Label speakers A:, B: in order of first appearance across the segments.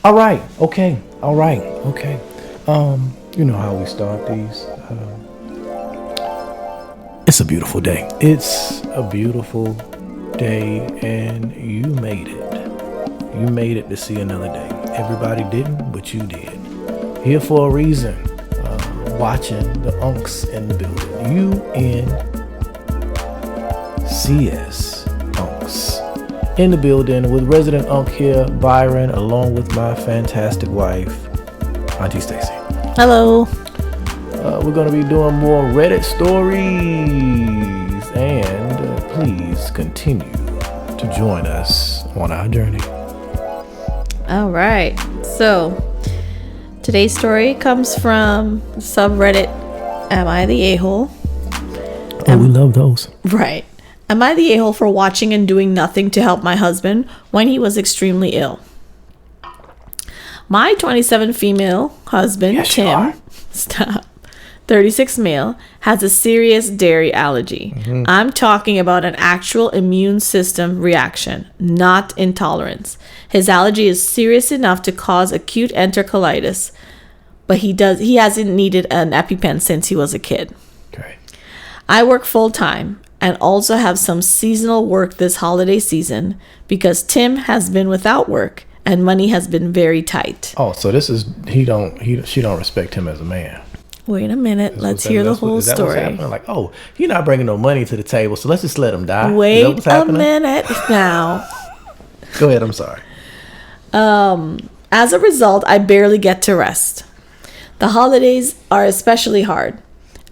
A: All right. Okay. All right. Okay. You know how we start these. It's a beautiful day. It's a beautiful day, and you made it. You made it to see another day. Everybody didn't, but you did. Here for a reason. Watching the unks in the building. UNCS unks in the building with resident unk here, Byron, along with my fantastic wife, Auntie Stacy.
B: Hello.
A: We're going to be doing more Reddit stories, and please continue to join us on our journey.
B: All right. So today's story comes from subreddit Am I the A-hole?
A: We love those.
B: Right. Am I the a-hole for watching and doing nothing to help my husband when he was extremely ill? My 27 female husband,
A: Yes,
B: Tim, 36 male, has a serious dairy allergy. I'm talking about an actual immune system reaction, not intolerance. His allergy is serious enough to cause acute enterocolitis, but he hasn't needed an EpiPen since he was a kid.
A: Okay.
B: I work full-time and also have some seasonal work this holiday season because Tim has been without work and money has been very tight.
A: Oh, so this is she don't respect him as a man.
B: Wait a minute, let's hear the whole story.
A: Like, oh, you're not bringing no money to the table, so let's just let him die.
B: Wait a minute now.
A: Go ahead, I'm sorry.
B: As a result, I barely get to rest. The holidays are especially hard,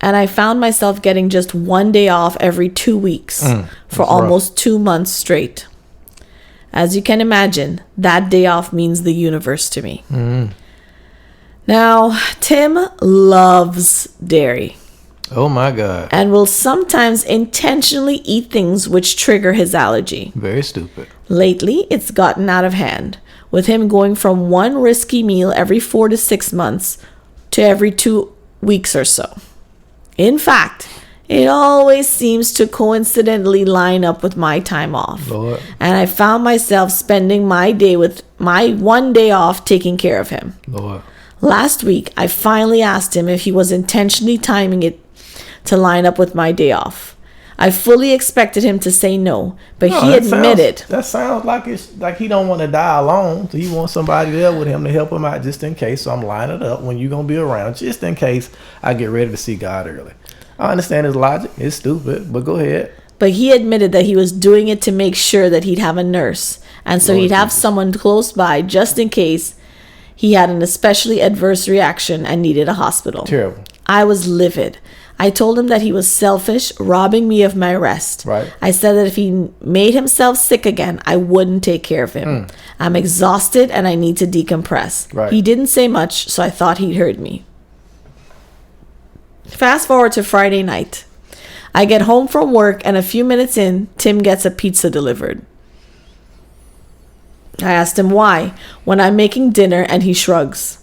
B: and I found myself getting just one day off every 2 weeks for almost 2 months straight. As you can imagine, that day off means the universe to me. Now, Tim loves dairy.
A: Oh my God.
B: And will sometimes intentionally eat things which trigger his allergy.
A: Very stupid.
B: Lately, it's gotten out of hand, with him going from one risky meal every 4 to 6 months to every 2 weeks or so. In fact, it always seems to coincidentally line up with my time off.
A: Lord.
B: And I found myself spending my day with my one day off taking care of him.
A: Lord.
B: Last week, I finally asked him if he was intentionally timing it to line up with my day off. I fully expected him to say no, but he admitted.
A: That sounds like it's like he don't want to die alone. So he wants somebody there with him to help him out just in case. So I'm lining up when you're going to be around just in case I get ready to see God early. I understand his logic. It's stupid, but go ahead.
B: But he admitted that he was doing it to make sure that he'd have a nurse. And so he'd have someone close by just in case he had an especially adverse reaction and needed a hospital.
A: Terrible.
B: I was livid. I told him that he was selfish, robbing me of my rest.
A: Right.
B: I said that if he made himself sick again, I wouldn't take care of him. I'm exhausted and I need to decompress.
A: Right.
B: He didn't say much, so I thought he'd heard me. Fast forward to Friday night. I get home from work and a few minutes in, Tim gets a pizza delivered. I asked him why when I'm making dinner and he shrugs.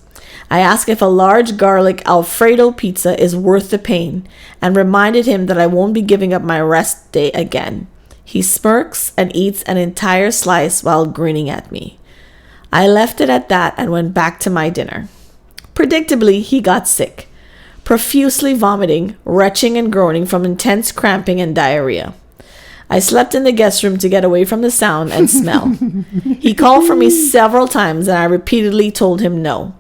B: I asked if a large garlic Alfredo pizza is worth the pain and reminded him that I won't be giving up my rest day again. He smirks and eats an entire slice while grinning at me. I left it at that and went back to my dinner. Predictably, he got sick, profusely vomiting, retching and groaning from intense cramping and diarrhea. I slept in the guest room to get away from the sound and smell. He called for me several times and I repeatedly told him no.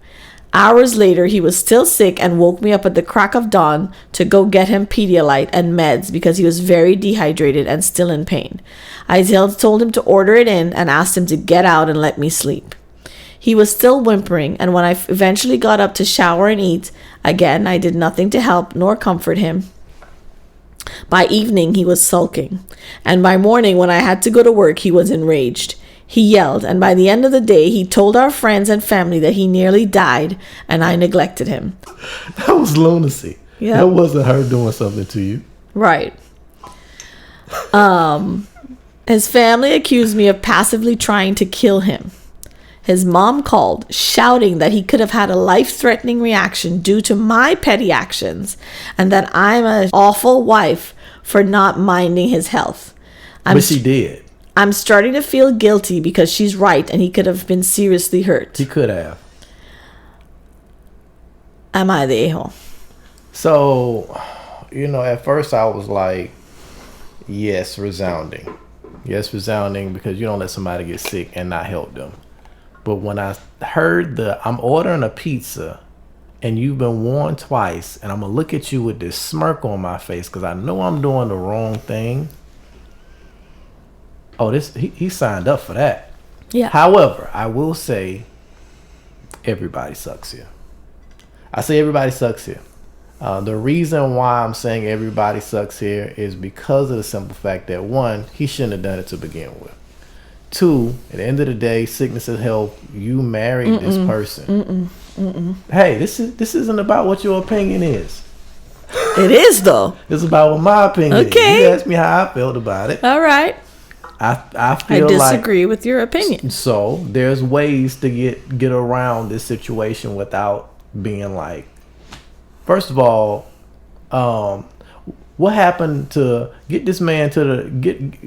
B: Hours later, he was still sick and woke me up at the crack of dawn to go get him Pedialyte and meds because he was very dehydrated and still in pain. I told him to order it in and asked him to get out and let me sleep. He was still whimpering, and when I eventually got up to shower and eat, again, I did nothing to help nor comfort him. By evening, he was sulking, and by morning, when I had to go to work, he was enraged. He yelled, and by the end of the day, he told our friends and family that he nearly died, and I neglected him.
A: That was lunacy.
B: Yep.
A: That wasn't her doing something to you.
B: Right. His family accused me of passively trying to kill him. His mom called, shouting that he could have had a life-threatening reaction due to my petty actions, and that I'm an awful wife for not minding his health.
A: But she did.
B: I'm starting to feel guilty because she's right and he could have been seriously hurt.
A: He could have.
B: Am I the a-hole?
A: So, at first I was like, yes, resounding. Yes, resounding, because you don't let somebody get sick and not help them. But when I heard I'm ordering a pizza and you've been warned twice, and I'm going to look at you with this smirk on my face because I know I'm doing the wrong thing. Oh, he signed up for that.
B: Yeah.
A: However, I will say everybody sucks here. I say everybody sucks here. The reason why I'm saying everybody sucks here is because of the simple fact that, one, he shouldn't have done it to begin with. Two, at the end of the day, sickness and health, you married this person. Hey, this isn't about what your opinion is.
B: It is, though.
A: It's about what my opinion is. You asked me how I felt about it.
B: All right.
A: I feel like
B: I disagree with your opinion.
A: So there's ways to get around this situation without being like, first of all, what happened to get this man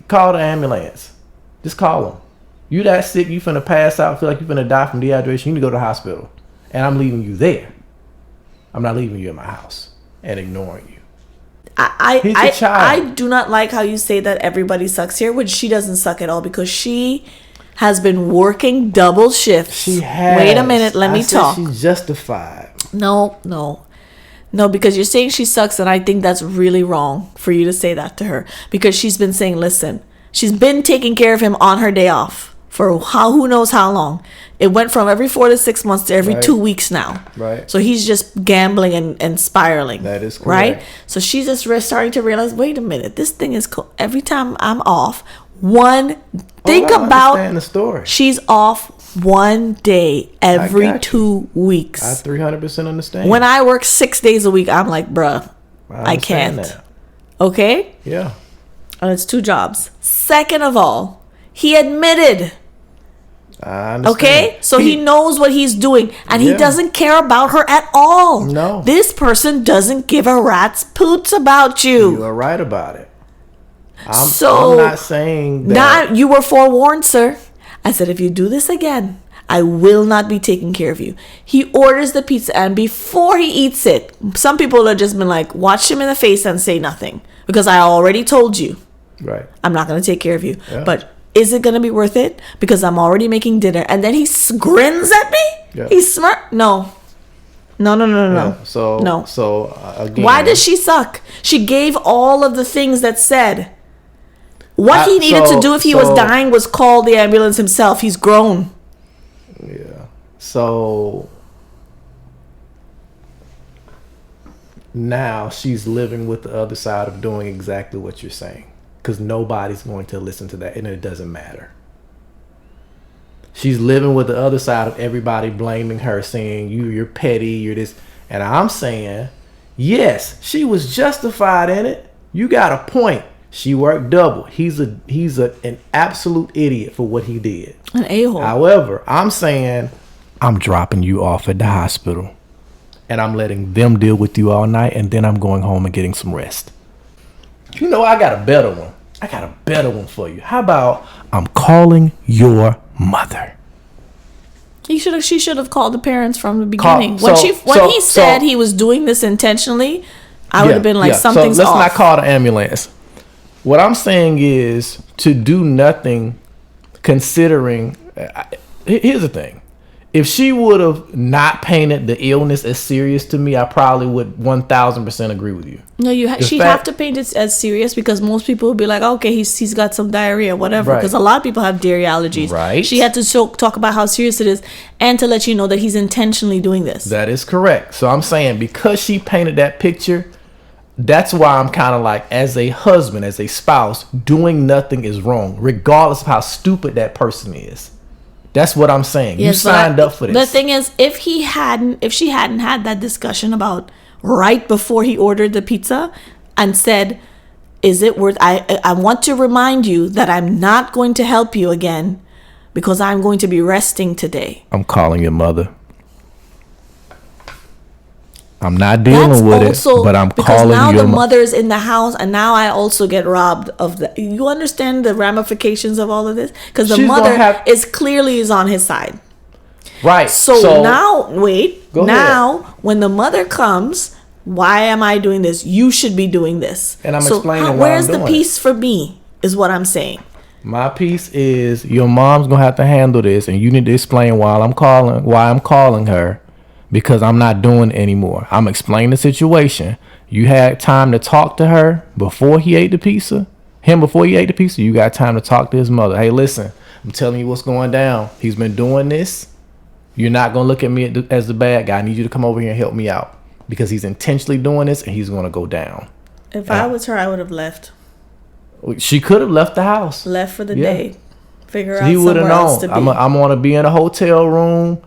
A: call the ambulance? Just call him. You that sick, you finna pass out, feel like you finna die from dehydration, you need to go to the hospital. And I'm leaving you there. I'm not leaving you in my house and ignoring you.
B: I do not like how you say that everybody sucks here, when she doesn't suck at all, because she has been working double shifts.
A: She has.
B: Wait a minute, let me talk.
A: She's justified.
B: No, because you're saying she sucks, and I think that's really wrong for you to say that to her, because she's been saying, listen, she's been taking care of him on her day off for who knows how long. It went from every 4 to 6 months to every 2 weeks now.
A: Right.
B: So he's just gambling and spiraling.
A: That is correct.
B: Right? So she's just starting to realize, wait a minute, this thing is cool. Every time I'm off, think about
A: the story.
B: She's off one day every 2 weeks.
A: I 300% understand.
B: When I work 6 days a week, I'm like, bruh, I can't.
A: That.
B: Okay?
A: Yeah.
B: And it's 2 jobs. Second of all, he admitted.
A: I understand.
B: Okay? So he knows what he's doing, and he doesn't care about her at all.
A: No.
B: This person doesn't give a rat's poots about you.
A: You are right about it. I'm not saying that.
B: You were forewarned, sir. I said, if you do this again, I will not be taking care of you. He orders the pizza, and before he eats it, some people have just been like, watch him in the face and say nothing, because I already told you.
A: Right.
B: I'm not going to take care of you.
A: Yeah.
B: But is it going to be worth it? Because I'm already making dinner. And then he grins at me?
A: Yeah.
B: He's smart. No.
A: Yeah. So again.
B: Why does she suck? She gave all of the things that said. What he needed to do if he was dying was call the ambulance himself. He's grown.
A: Yeah. So now she's living with the other side of doing exactly what you're saying, because nobody's going to listen to that, and it doesn't matter. She's living with the other side of everybody blaming her, saying you're petty, you're this, and I'm saying, yes, she was justified in it. You got a point. She worked double. He's an absolute idiot for what he did.
B: An a-hole.
A: However, I'm saying I'm dropping you off at the hospital, and I'm letting them deal with you all night, and then I'm going home and getting some rest. You know, I got a better one. I got a better one for you. How about I'm calling your mother?
B: She should have called the parents from the beginning. When he said he was doing this intentionally, I would have been like, something's off.
A: So let's not call the ambulance. What I'm saying is to do nothing, considering. Here's the thing. If she would have not painted the illness as serious to me, I probably would 1,000% agree with you.
B: No, she'd have to paint it as serious, because most people would be like, okay, he's got some diarrhea, whatever. Because a lot of people have dairy allergies.
A: Right.
B: She had to talk about how serious it is, and to let you know that he's intentionally doing this.
A: That is correct. So I'm saying, because she painted that picture, that's why I'm kind of like, as a husband, as a spouse, doing nothing is wrong, regardless of how stupid that person is. That's what I'm saying. Yes, you signed up for this.
B: The thing is, if she hadn't had that discussion about right before he ordered the pizza and said, is it worth, I want to remind you that I'm not going to help you again because I'm going to be resting today.
A: I'm calling your mother. I'm not dealing with it, but I'm
B: because
A: calling
B: now
A: your
B: the mother's in the house, and now I also get robbed of the. You understand the ramifications of all of this? Because the mother is on his side.
A: Right.
B: So now, wait.
A: Now,
B: when the mother comes, why am I doing this? You should be doing this.
A: And I'm explaining why
B: where's the peace for me, is what I'm saying.
A: My piece is your mom's going to have to handle this, and you need to explain why I'm calling her. Because I'm not doing it anymore. I'm explaining the situation. You had time to talk to her before he ate the pizza. Before he ate the pizza, you got time to talk to his mother. Hey, listen, I'm telling you what's going down. He's been doing this. You're not going to look at me as the bad guy. I need you to come over here and help me out. Because he's intentionally doing this, and he's going to go down.
B: If I was her, I would have left.
A: She could have left the house.
B: Left for the day. Figure out
A: he would
B: somewhere
A: have
B: else to be.
A: I'm going to be in a hotel room.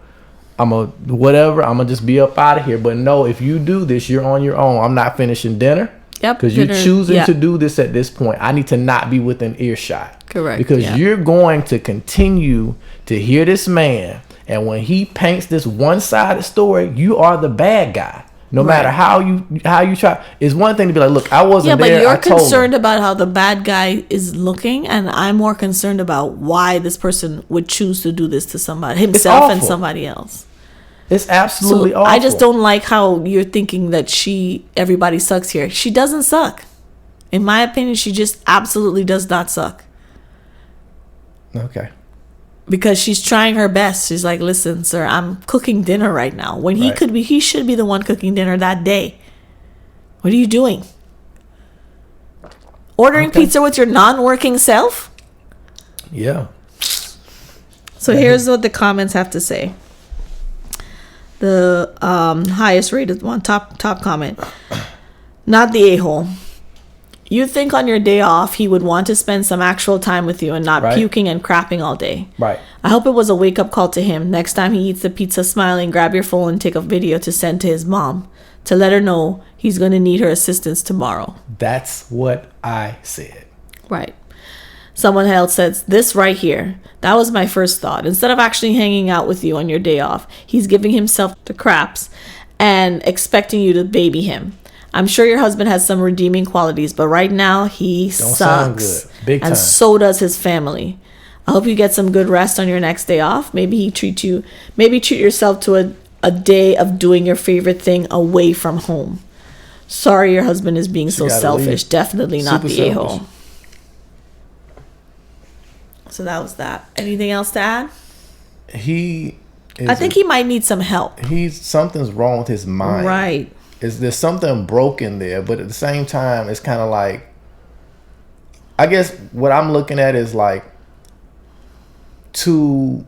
A: I'm gonna just be up out of here. But no, if you do this, you're on your own. I'm not finishing dinner.
B: Yep.
A: Because you're choosing to do this at this point. I need to not be within earshot.
B: Correct.
A: Because you're going to continue to hear this man, and when he paints this one-sided story, you are the bad guy. No matter how you try. It's one thing to be like, look, I wasn't there.
B: Yeah, but you're concerned about how the bad guy is looking, and I'm more concerned about why this person would choose to do this to somebody, himself and somebody else.
A: It's absolutely awful.
B: I just don't like how you're thinking that everybody sucks here. She doesn't suck. In my opinion, she just absolutely does not suck.
A: Okay.
B: Because she's trying her best. She's like, listen, sir, I'm cooking dinner right now. When he should be the one cooking dinner that day. What are you doing? Ordering pizza with your non-working self?
A: Yeah.
B: So here's what the comments have to say. The highest rated one, top comment. Not the a-hole. You think on your day off he would want to spend some actual time with you and not puking and crapping all day.
A: Right.
B: I hope it was a wake-up call to him. Next time he eats the pizza smiling, grab your phone and take a video to send to his mom to let her know he's going to need her assistance tomorrow.
A: That's what I said.
B: Right. Someone else says, this right here. That was my first thought. Instead of actually hanging out with you on your day off, he's giving himself to craps and expecting you to baby him. I'm sure your husband has some redeeming qualities, but right now he sucks. Sound good. Big time. And so does his family. I hope you get some good rest on your next day off. Maybe treat yourself to a day of doing your favorite thing away from home. Sorry your husband is being so selfish. Definitely not the a-hole. So that was that. Anything else to add? I think he might need some help.
A: Something's wrong with his mind.
B: Right.
A: There's something broken there, but at the same time, it's kind of like, I guess what I'm looking at is like, to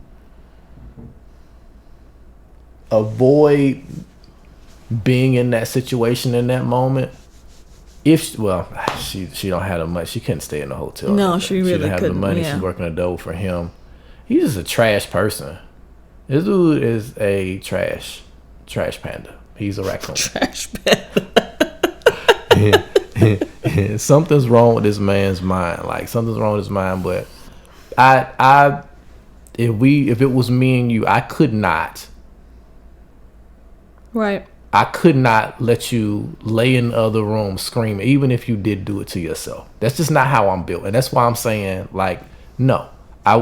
A: avoid being in that situation in that moment. She don't have the money. She couldn't stay in the hotel.
B: No, she really couldn't.
A: Have the money. Yeah. She's working a double for him. He's just a trash person. This dude is a trash panda. He's a raccoon. Trash panda. Something's wrong with this man's mind. Like something's wrong with his mind. But if it was me and you, I could not.
B: Right.
A: I could not let you lay in the other room screaming, even if you did do it to yourself. That's just not how I'm built. And that's why I'm saying, like, no, I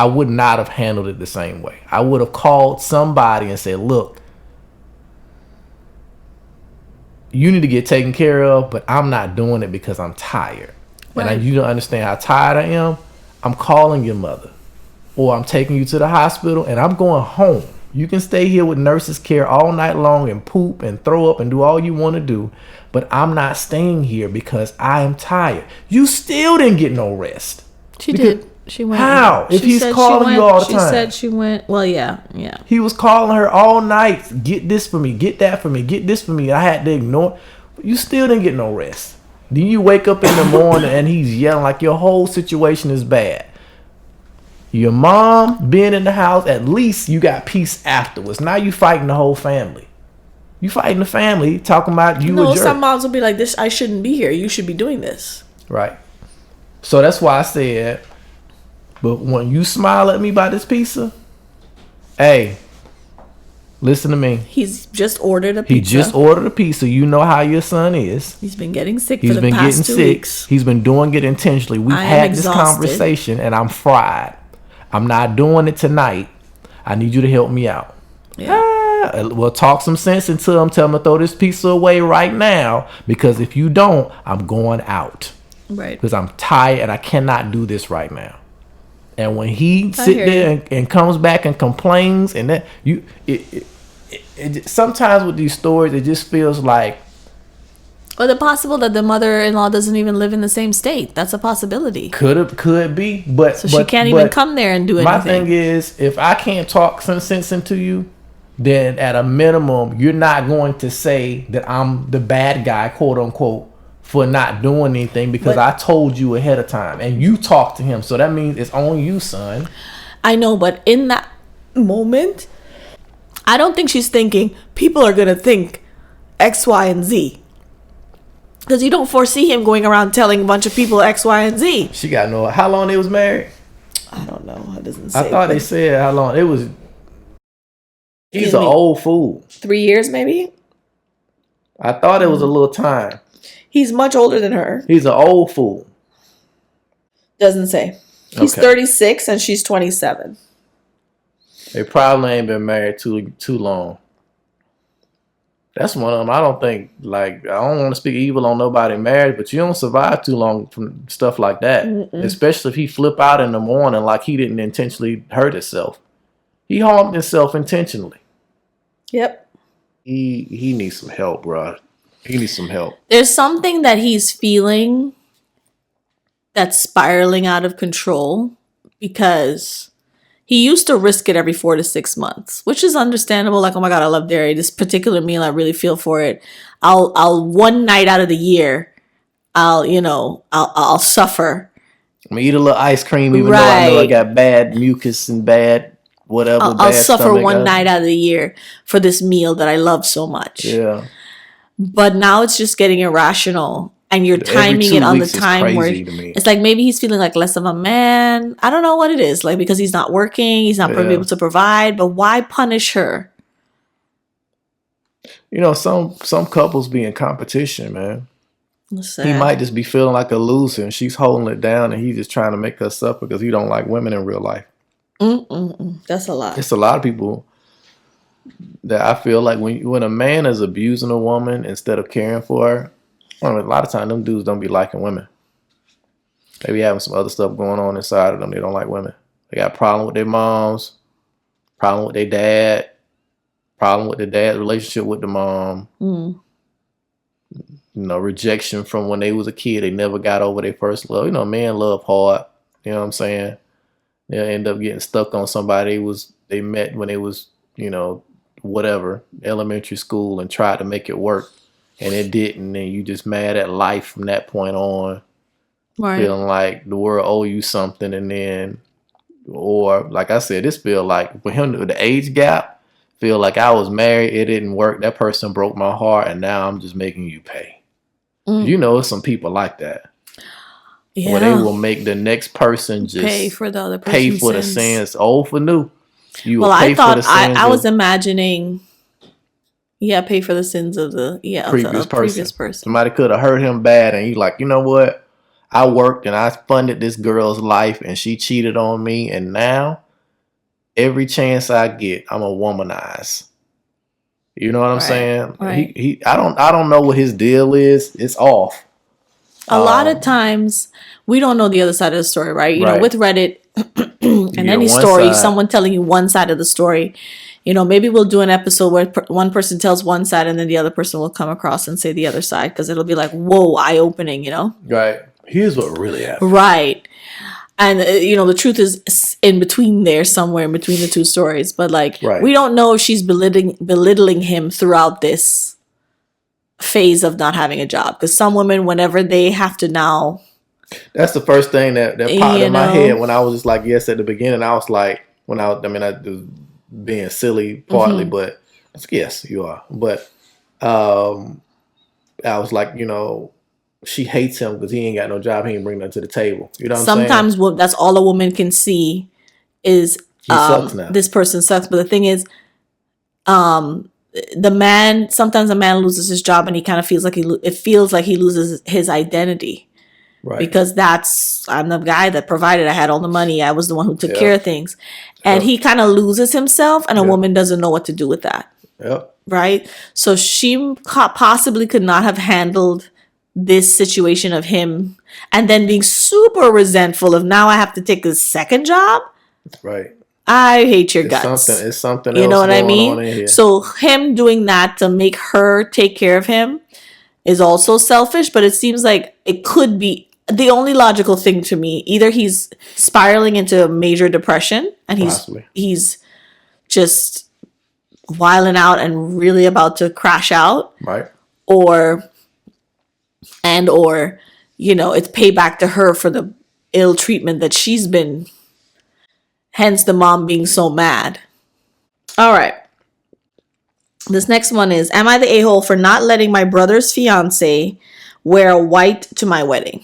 A: would not have handled it the same way. I would have called somebody and said, look, you need to get taken care of, but I'm not doing it because I'm tired. Right. And you don't understand how tired I am. I'm calling your mother, or I'm taking you to the hospital and I'm going home. You can stay here with nurses' care all night long and poop and throw up and do all you want to do. But I'm not staying here because I am tired. You still didn't get no rest.
B: She did. She went.
A: How? If he's calling you all the time.
B: She said she went. Well, yeah.
A: He was calling her all night. Get this for me. Get that for me. Get this for me. I had to ignore. You still didn't get no rest. Then you wake up in the morning and he's yelling like your whole situation is bad. Your mom being in the house, at least you got peace afterwards. Now you fighting the whole family. You fighting the family, talking about you. No,
B: some moms will be like, "This, I shouldn't be here. You should be doing this."
A: Right. So that's why I said, but when you smile at me by this pizza, hey, Listen to me.
B: He's just ordered a pizza.
A: He just ordered a pizza. You know how your son is.
B: He's been getting sick for the past 2 weeks.
A: He's been doing it intentionally. We've had this conversation, and I'm fried. I'm not doing it tonight. I need you to help me out. Yeah. Well, talk some sense into him. Tell him to throw this pizza away right now. Because if you don't, I'm going out.
B: Right.
A: Because I'm tired and I cannot do this right now. And when he sit there and comes back and complains, and that sometimes with these stories, it just feels like.
B: Or the possible that the mother-in-law doesn't even live in the same state. That's a possibility.
A: Could be, but
B: she can't even come there and do anything.
A: My thing is, if I can't talk some sense into you, then at a minimum, you're not going to say that I'm the bad guy, quote unquote, for not doing anything because I told you ahead of time and you talked to him. So that means it's on you, son.
B: I know, but in that moment, I don't think she's thinking people are going to think X, Y, and Z. Because you don't foresee him going around telling a bunch of people X, Y, and Z.
A: She got no. How long they was married?
B: I don't know. It doesn't say.
A: I thought they said how long it was. He's an old fool.
B: 3 years, maybe.
A: I thought it was a little time.
B: He's much older than her.
A: He's an old fool.
B: Doesn't say. He's 36 and she's 27.
A: They probably ain't been married too long. That's one of them. I don't think, I don't want to speak evil on nobody married, but you don't survive too long from stuff like that. Mm-mm. Especially if he flip out in the morning like he didn't intentionally hurt himself. He harmed himself intentionally. Yep. He needs some help, bro. He needs some help.
B: There's something that he's feeling that's spiraling out of control because he used to risk it every 4 to 6 months, which is understandable. Like, oh my God, I love dairy. This particular meal, I really feel for it. I'll one night out of the year, I'll suffer.
A: I'm gonna eat a little ice cream, even though I know I got bad mucus and bad whatever.
B: I'll suffer one night out of the year for this meal that I love so much.
A: Yeah.
B: But now it's just getting irrational. And you're timing it on the time where it's like maybe he's feeling like less of a man. I don't know what it is. Like because he's not working, he's not able to provide. But why punish her?
A: You know, some couples be in competition, man. He might just be feeling like a loser, and she's holding it down, and he's just trying to make her suffer because he don't like women in real life.
B: That's a lot.
A: It's a lot of people that I feel like when a man is abusing a woman instead of caring for her. A lot of times, them dudes don't be liking women. They be having some other stuff going on inside of them. They don't like women. They got a problem with their moms, problem with their dad, problem with their dad's relationship with the mom. You know, rejection from when they was a kid. They never got over their first love. You know, men love hard. You know what I'm saying? They'll end up getting stuck on somebody they met when they was, whatever, elementary school and tried to make it work. And it didn't, and you just mad at life from that point on. Right. Feeling like the world owe you something, and then, or like I said, this feel like for him, the age gap, feel like I was married, it didn't work, that person broke my heart, and now I'm just making you pay. You know, some people like that. Yeah. Where they will make the next person just
B: pay for the other person's
A: pay for the sins, old for new.
B: I thought I was imagining. Yeah, pay for the sins of the previous person.
A: Somebody could have hurt him bad, and you like, you know what? I worked and I funded this girl's life, and she cheated on me, and now every chance I get, I'm a womanize. You know what I'm saying? Right. I don't know what his deal is. It's off.
B: A lot of times we don't know the other side of the story, right? You know, with Reddit and any story, someone telling you one side of the story. You know, maybe we'll do an episode where one person tells one side and then the other person will come across and say the other side because it'll be like, whoa, eye-opening,
A: Right. Here's what really happened.
B: Right. And, the truth is in between there, somewhere in between the two stories. But, we don't know if she's belittling him throughout this phase of not having a job. Because some women, whenever they have to now...
A: That's the first thing that popped in my head when I was just like, yes, at the beginning. I was like, I being silly partly, but yes, you are. But I was like, she hates him because he ain't got no job. He ain't bring nothing to the table. You know what I'm saying?
B: Sometimes that's all a woman can see is
A: he sucks now.
B: This person sucks. But the thing is, The man, sometimes a man loses his job and he kind of feels like it feels like he loses his identity.
A: Right.
B: Because I'm the guy that provided. I had all the money. I was the one who took care of things. And he kind of loses himself, and a woman doesn't know what to do with that.
A: Yep.
B: Right? So she possibly could not have handled this situation of him and then being super resentful of, now I have to take a second job.
A: Right.
B: I hate your guts.
A: It's something
B: you
A: else
B: know what I
A: going
B: mean?
A: on in here.
B: So him doing that to make her take care of him is also selfish, but it seems like it could be the only logical thing to me. Either he's spiraling into a major depression and he's just wilding out and really about to crash out.
A: Right.
B: Or it's payback to her for the ill treatment that she's been, hence the mom being so mad. All right. This next one is, am I the a-hole for not letting my brother's fiance wear white to my wedding?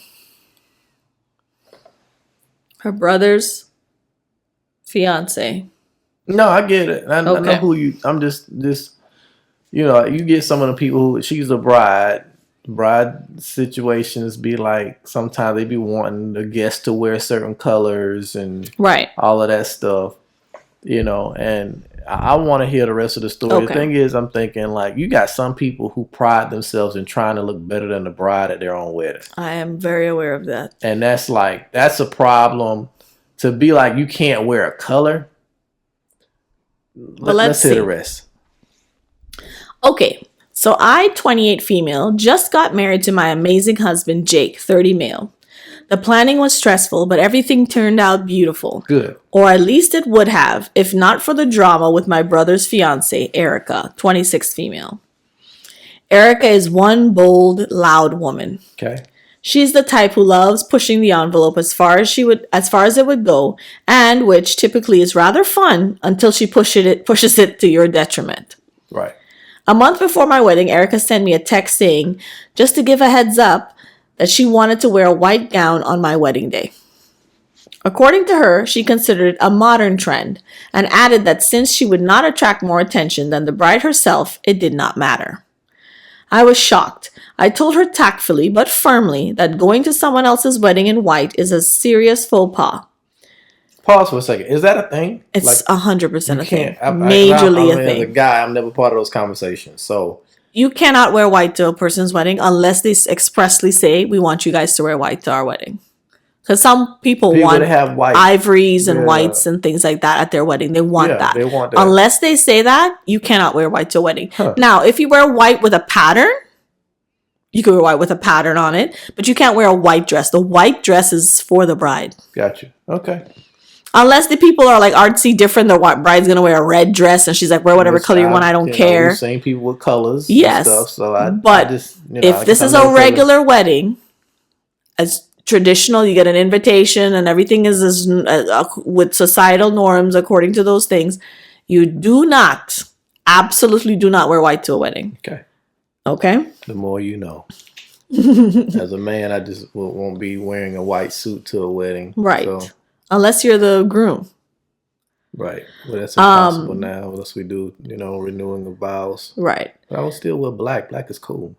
B: Her brother's fiance.
A: No, I get it. I know who you. I'm just you get some of the people who, she's a bride. Bride situations be like, sometimes they be wanting the guests to wear certain colors and all of that stuff. And I want to hear the rest of the story. Okay. The thing is, I'm thinking, like, you got some people who pride themselves in trying to look better than the bride at their own wedding.
B: I am very aware of that.
A: And that's a problem, to be like, you can't wear a color.
B: Well,
A: let's hear the rest.
B: Okay. So I, 28 female, just got married to my amazing husband, Jake, 30 male. The planning was stressful, but everything turned out beautiful.
A: Good.
B: Or at least it would have, if not for the drama with my brother's fiance, Erica, 26 female. Erica is one bold, loud woman.
A: Okay.
B: She's the type who loves pushing the envelope as far as it would go, and which typically is rather fun until she pushes it to your detriment.
A: Right.
B: A month before my wedding, Erica sent me a text saying, just to give a heads up, that she wanted to wear a white gown on my wedding day. According to her, she considered it a modern trend and added that since she would not attract more attention than the bride herself, it did not matter. I was shocked. I told her tactfully but firmly that going to someone else's wedding in white is a serious faux pas.
A: Pause for a second. Is that a thing?
B: It's 100% a thing.
A: Majorly a thing. As a guy, I'm never part of those conversations. So
B: you cannot wear white to a person's wedding unless they expressly say, we want you guys to wear white to our wedding. Because some people want
A: have white
B: ivories and whites and things like that at their wedding. They want that.
A: They want that.
B: Unless they say that, you cannot wear white to a wedding. Huh. Now, if you wear white with a pattern, you can wear white with a pattern on it, but you can't wear a white dress. The white dress is for the bride.
A: Gotcha. Okay.
B: Unless the people are like artsy different, the bride's going to wear a red dress and she's like, wear whatever color you want, I don't care.
A: Same people with colors.
B: Yes.
A: And stuff, so
B: I just, if this is a regular wedding, as traditional, you get an invitation and everything is with societal norms according to those things, you absolutely do not wear white to a wedding. Okay?
A: The more you know. As a man, I just won't be wearing a white suit to a wedding.
B: Right. So. Unless you're the groom.
A: Right. Well, that's impossible now unless we do, renewing of vows.
B: Right.
A: But I will still wear black. Black is cool.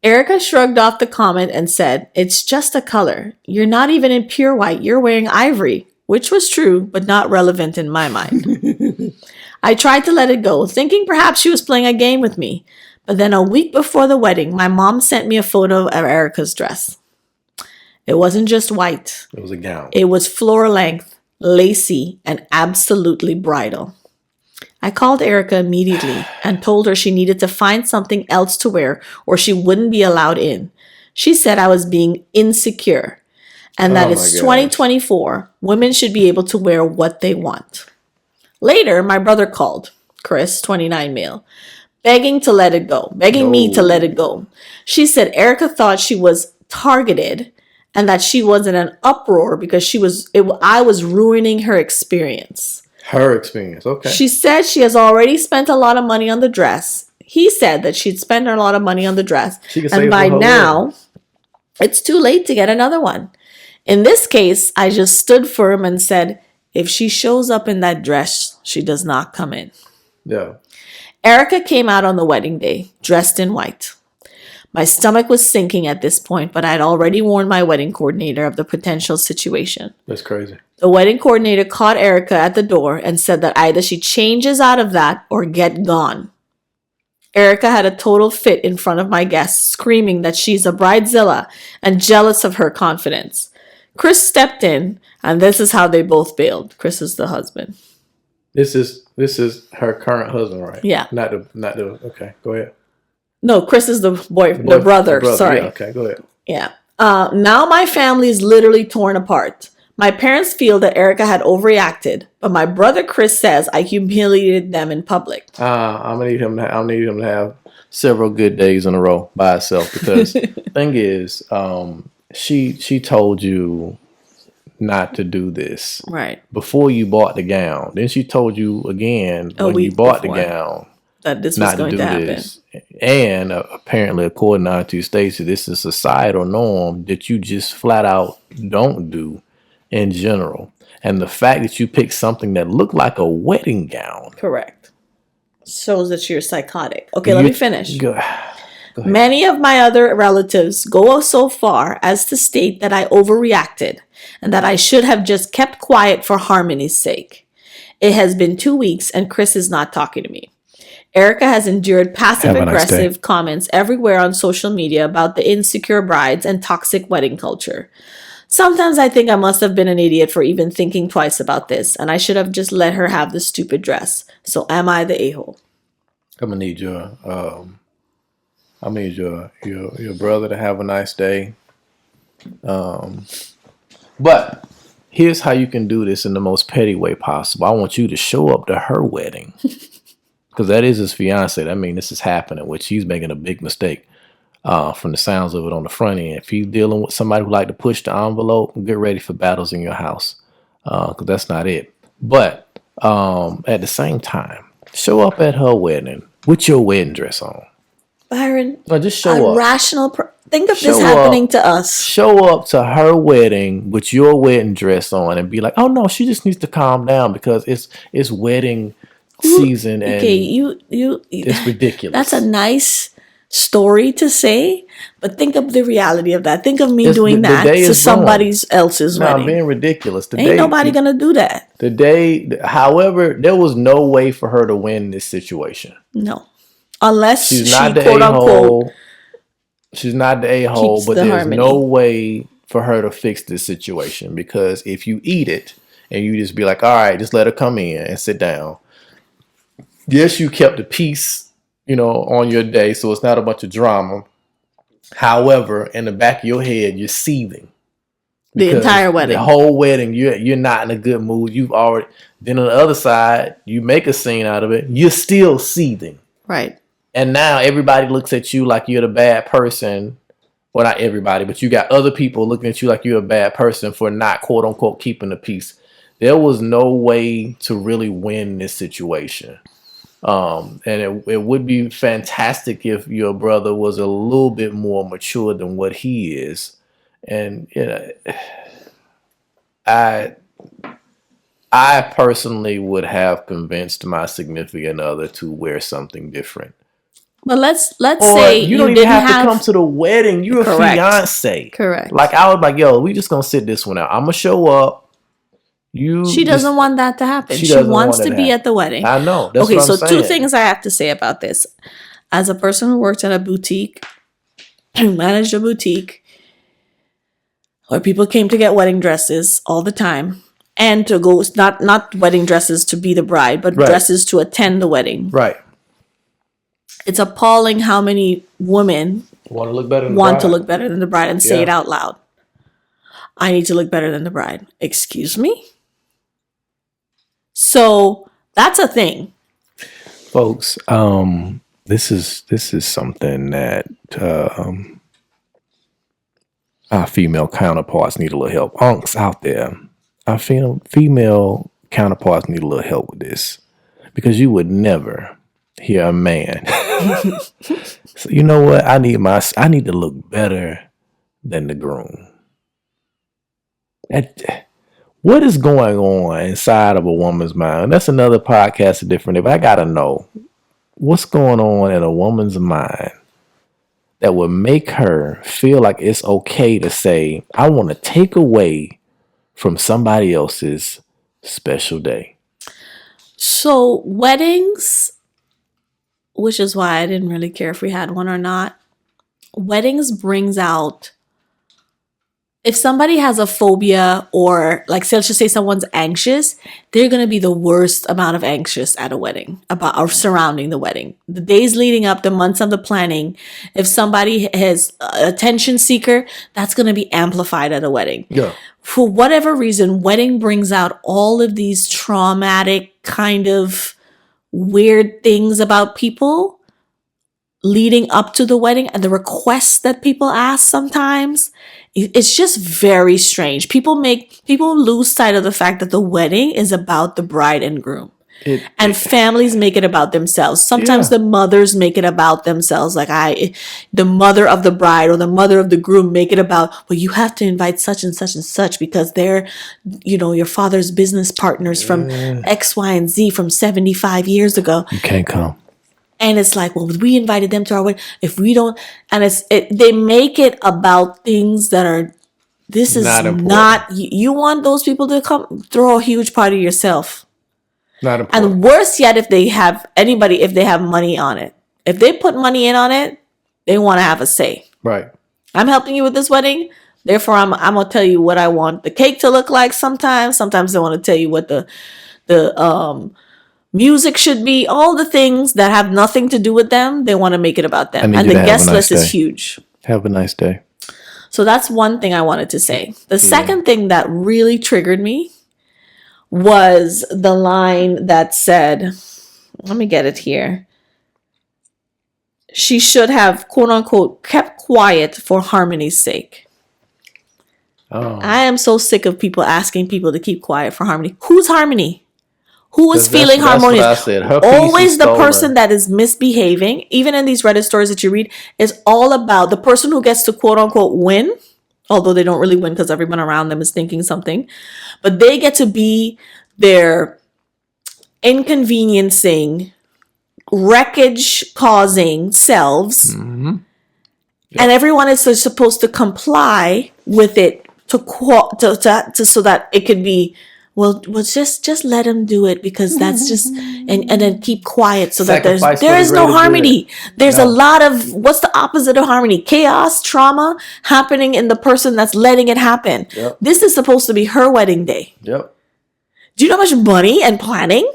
B: Erica shrugged off the comment and said, it's just a color. You're not even in pure white. You're wearing ivory, which was true, but not relevant in my mind. I tried to let it go, thinking perhaps she was playing a game with me. But then a week before the wedding, my mom sent me a photo of Erica's dress. It wasn't just white.
A: It was a gown.
B: It was floor length, lacy, and absolutely bridal. I called Erica immediately and told her she needed to find something else to wear or she wouldn't be allowed in. She said I was being insecure and that it's 2024. Women should be able to wear what they want. Later, my brother called, Chris, 29 male, begging me to let it go. She said Erica thought she was targeted and that she was in an uproar because I was ruining her experience.
A: Her experience, okay.
B: She said she has already spent a lot of money on the dress. He said that she'd spent a lot of money on the dress. And by now, it's too late to get another one. In this case, I just stood firm and said, if she shows up in that dress, she does not come in.
A: Yeah.
B: Erica came out on the wedding day, dressed in white. My stomach was sinking at this point, but I had already warned my wedding coordinator of the potential situation.
A: That's crazy.
B: The wedding coordinator caught Erica at the door and said that either she changes out of that or get gone. Erica had a total fit in front of my guests, screaming that she's a bridezilla and jealous of her confidence. Chris stepped in, and this is how they both bailed. Chris is the husband.
A: This is her current husband, right?
B: Yeah.
A: Not the. Okay, go ahead.
B: No, Chris is the brother. Sorry.
A: Yeah, okay, go ahead.
B: Yeah. Now my family is literally torn apart. My parents feel that Erica had overreacted, but my brother Chris says I humiliated them in public.
A: I'm gonna need him to have several good days in a row by herself, because thing is, she told you not to do this
B: Right.
A: before you bought the gown. Then she told you again when you bought the gown
B: that this was going to happen.
A: And apparently, according to Auntie Stacy, this is a societal norm that you just flat out don't do in general. And the fact that you picked something that looked like a wedding gown.
B: Correct. Shows that you're psychotic. Okay, let me finish.
A: Go ahead.
B: Many of my other relatives go so far as to state that I overreacted and that I should have just kept quiet for harmony's sake. It has been 2 weeks and Chris is not talking to me. Erica has endured passive-aggressive comments everywhere on social media about the insecure brides and toxic wedding culture. Sometimes I think I must have been an idiot for even thinking twice about this, and I should have just let her have the stupid dress. So am I the a-hole?
A: I'm gonna need your brother to have a nice day. But here's how you can do this in the most petty way possible. I want you to show up to her wedding. Because that is his fiance. I mean, this is happening, which he's making a big mistake from the sounds of it on the front end. If he's dealing with somebody who like to push the envelope, get ready for battles in your house, because that's not it. But at the same time, show up at her wedding with your wedding dress on.
B: Byron,
A: no, just show up.
B: Think of this happening to us.
A: Show up to her wedding with your wedding dress on and be like, oh no, she just needs to calm down because it's wedding season, and it's ridiculous.
B: That's a nice story to say, but think of the reality of that. Think of me doing that to somebody else's wedding.
A: I'm being ridiculous.
B: Ain't nobody gonna do that.
A: However, there was no way for her to win this situation.
B: No, unless
A: she's not the
B: quote unquote.
A: She's not the a-hole, but there's no way for her to fix this situation, because if you eat it and you just be like, all right, just let her come in and sit down. Yes, you kept the peace, on your day, so it's not a bunch of drama. However, in the back of your head, you're seething.
B: The entire wedding.
A: The whole wedding, you're not in a good mood. You've already, then on the other side, you make a scene out of it. You're still seething.
B: Right.
A: And now everybody looks at you like you're the bad person. Well, not everybody, but you got other people looking at you like you're a bad person for not, quote unquote, keeping the peace. There was no way to really win this situation. And it would be fantastic if your brother was a little bit more mature than what he is. And I personally would have convinced my significant other to wear something different.
B: But let's say
A: you don't even have to come to the wedding. You're a fiance.
B: Correct.
A: Like, I was like, yo, we just gonna sit this one out. I'm gonna show up. She
B: doesn't want that to happen. She wants to be at the wedding.
A: I know. That's
B: okay,
A: what I'm
B: so
A: saying.
B: 2 things I have to say about this. As a person who worked at a boutique, managed a boutique, where people came to get wedding dresses all the time, and to go, not wedding dresses to be the bride, but dresses to attend the wedding.
A: Right.
B: It's appalling how many women
A: want to look better
B: than the bride and say it out loud. I need to look better than the bride. Excuse me? So that's a thing.
A: Folks, this is something that our female counterparts need a little help. Unks out there, our female counterparts need a little help with this, because you would never hear a man. So you know what? I need to look better than the groom. What is going on inside of a woman's mind? That's another podcast, a different day. But I gotta know what's going on in a woman's mind that would make her feel like it's okay to say, I want to take away from somebody else's special day.
B: So weddings, which is why I didn't really care if we had one or not. Weddings brings out, if somebody has a phobia or like, let's just say someone's anxious, they're going to be the worst amount of anxious at a wedding about or surrounding the wedding. The days leading up, the months of the planning, if somebody has attention seeker, that's going to be amplified at a wedding.
A: Yeah.
B: For whatever reason, wedding brings out all of these traumatic kind of weird things about people leading up to the wedding and the requests that people ask sometimes. It's just very strange. People lose sight of the fact that the wedding is about the bride and groom. And families make it about themselves. Sometimes the mothers make it about themselves. Like the mother of the bride or the mother of the groom make it about, well, you have to invite such and such and such because they're, your father's business partners from X, Y, and Z from 75 years ago.
A: You can't come.
B: And it's like, well, we invited them to our wedding. If we don't, and they make it about things that are, this is not, you want those people to come throw a huge party yourself.
A: Not important.
B: And worse yet, if they have money on it. If they put money in on it, they want to have a say.
A: Right.
B: I'm helping you with this wedding. Therefore, I'm going to tell you what I want the cake to look like sometimes. Sometimes they want to tell you what the music should be, all the things that have nothing to do with them, they want to make it about them. And the guest list is huge.
A: Have a nice day.
B: So that's one thing I wanted to say. The second thing that really triggered me was the line that said, let me get it here. She should have, quote unquote, kept quiet for harmony's sake. Oh. I am so sick of people asking people to keep quiet for harmony. Who's harmony? Who is feeling harmonious? Always the person that is misbehaving, even in these Reddit stories that you read, is all about the person who gets to quote unquote win, although they don't really win because everyone around them is thinking something. But they get to be their inconveniencing, wreckage causing selves. Mm-hmm. Yep. And everyone is supposed to comply with it to so that it could be, well, just let him do it because that's just, and then keep quiet so that there is no harmony. There's a lot of, what's the opposite of harmony? Chaos, trauma happening in the person that's letting it happen. Yep. This is supposed to be her wedding day. Yep. Do you know how much money and planning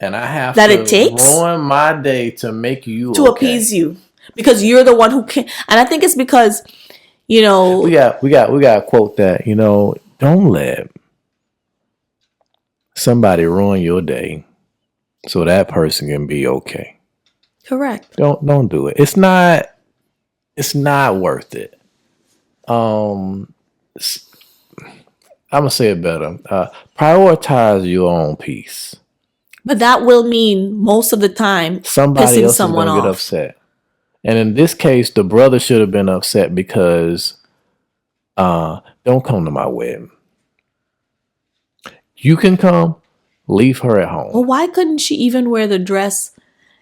A: and I have
B: that it takes
A: ruin my day to make you
B: to appease you because you're the one who can? And I think it's because, we got to quote that,
A: don't let somebody ruin your day so that person can be okay.
B: Correct.
A: Don't do it. It's not worth it. I'm gonna say it better. Prioritize your own peace.
B: But that will mean most of the time
A: somebody else is gonna get upset. And in this case, the brother should have been upset because don't come to my wedding. You can come, leave her at home.
B: Well, why couldn't she even wear the dress?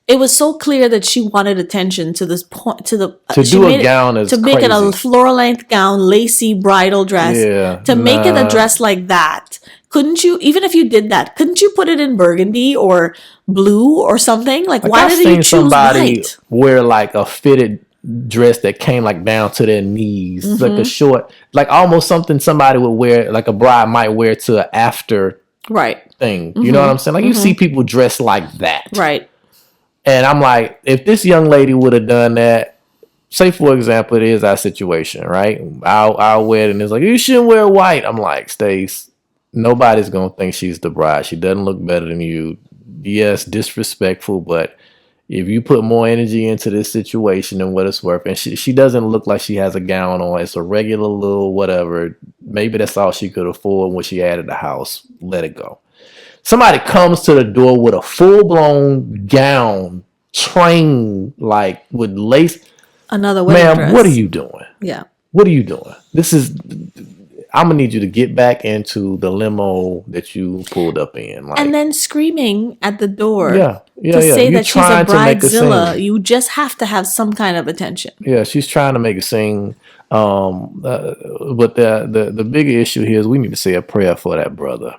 B: It was so clear that she wanted attention to this point. To do a gown is to make it a floral length gown, lacy bridal dress. Yeah, make it a dress like that. Couldn't you, even if you did that, couldn't you put it in burgundy or blue or something? Like why did you choose somebody white?
A: Wear like a fitted dress that came like down to their knees, like a short, like almost something somebody would wear, like a bride might wear to an after thing. You know what I'm saying? Like you see people dressed like that,
B: right?
A: And I'm like, if this young lady would have done that, say for example, it is our situation, right? Our wedding is like, you shouldn't wear white. I'm like, Stace, nobody's gonna think she's the bride. She doesn't look better than you. Yes, disrespectful, but if you put more energy into this situation than what it's worth, and she doesn't look like she has a gown on, it's a regular little whatever. Maybe that's all she could afford when she added the house. Let it go. Somebody comes to the door with a full-blown gown, train, like with lace.
B: Another wedding dress.
A: What are you doing?
B: Yeah.
A: What are you doing? This is, I'm gonna need you to get back into the limo that you pulled up in. Like,
B: and then screaming at the door
A: yeah.
B: to say
A: You're
B: that she's a
A: trying to make a
B: bridezilla.
A: scene.
B: You just have to have some kind of attention.
A: Yeah, she's trying to make a scene. But the bigger issue here is we need to say a prayer for that brother.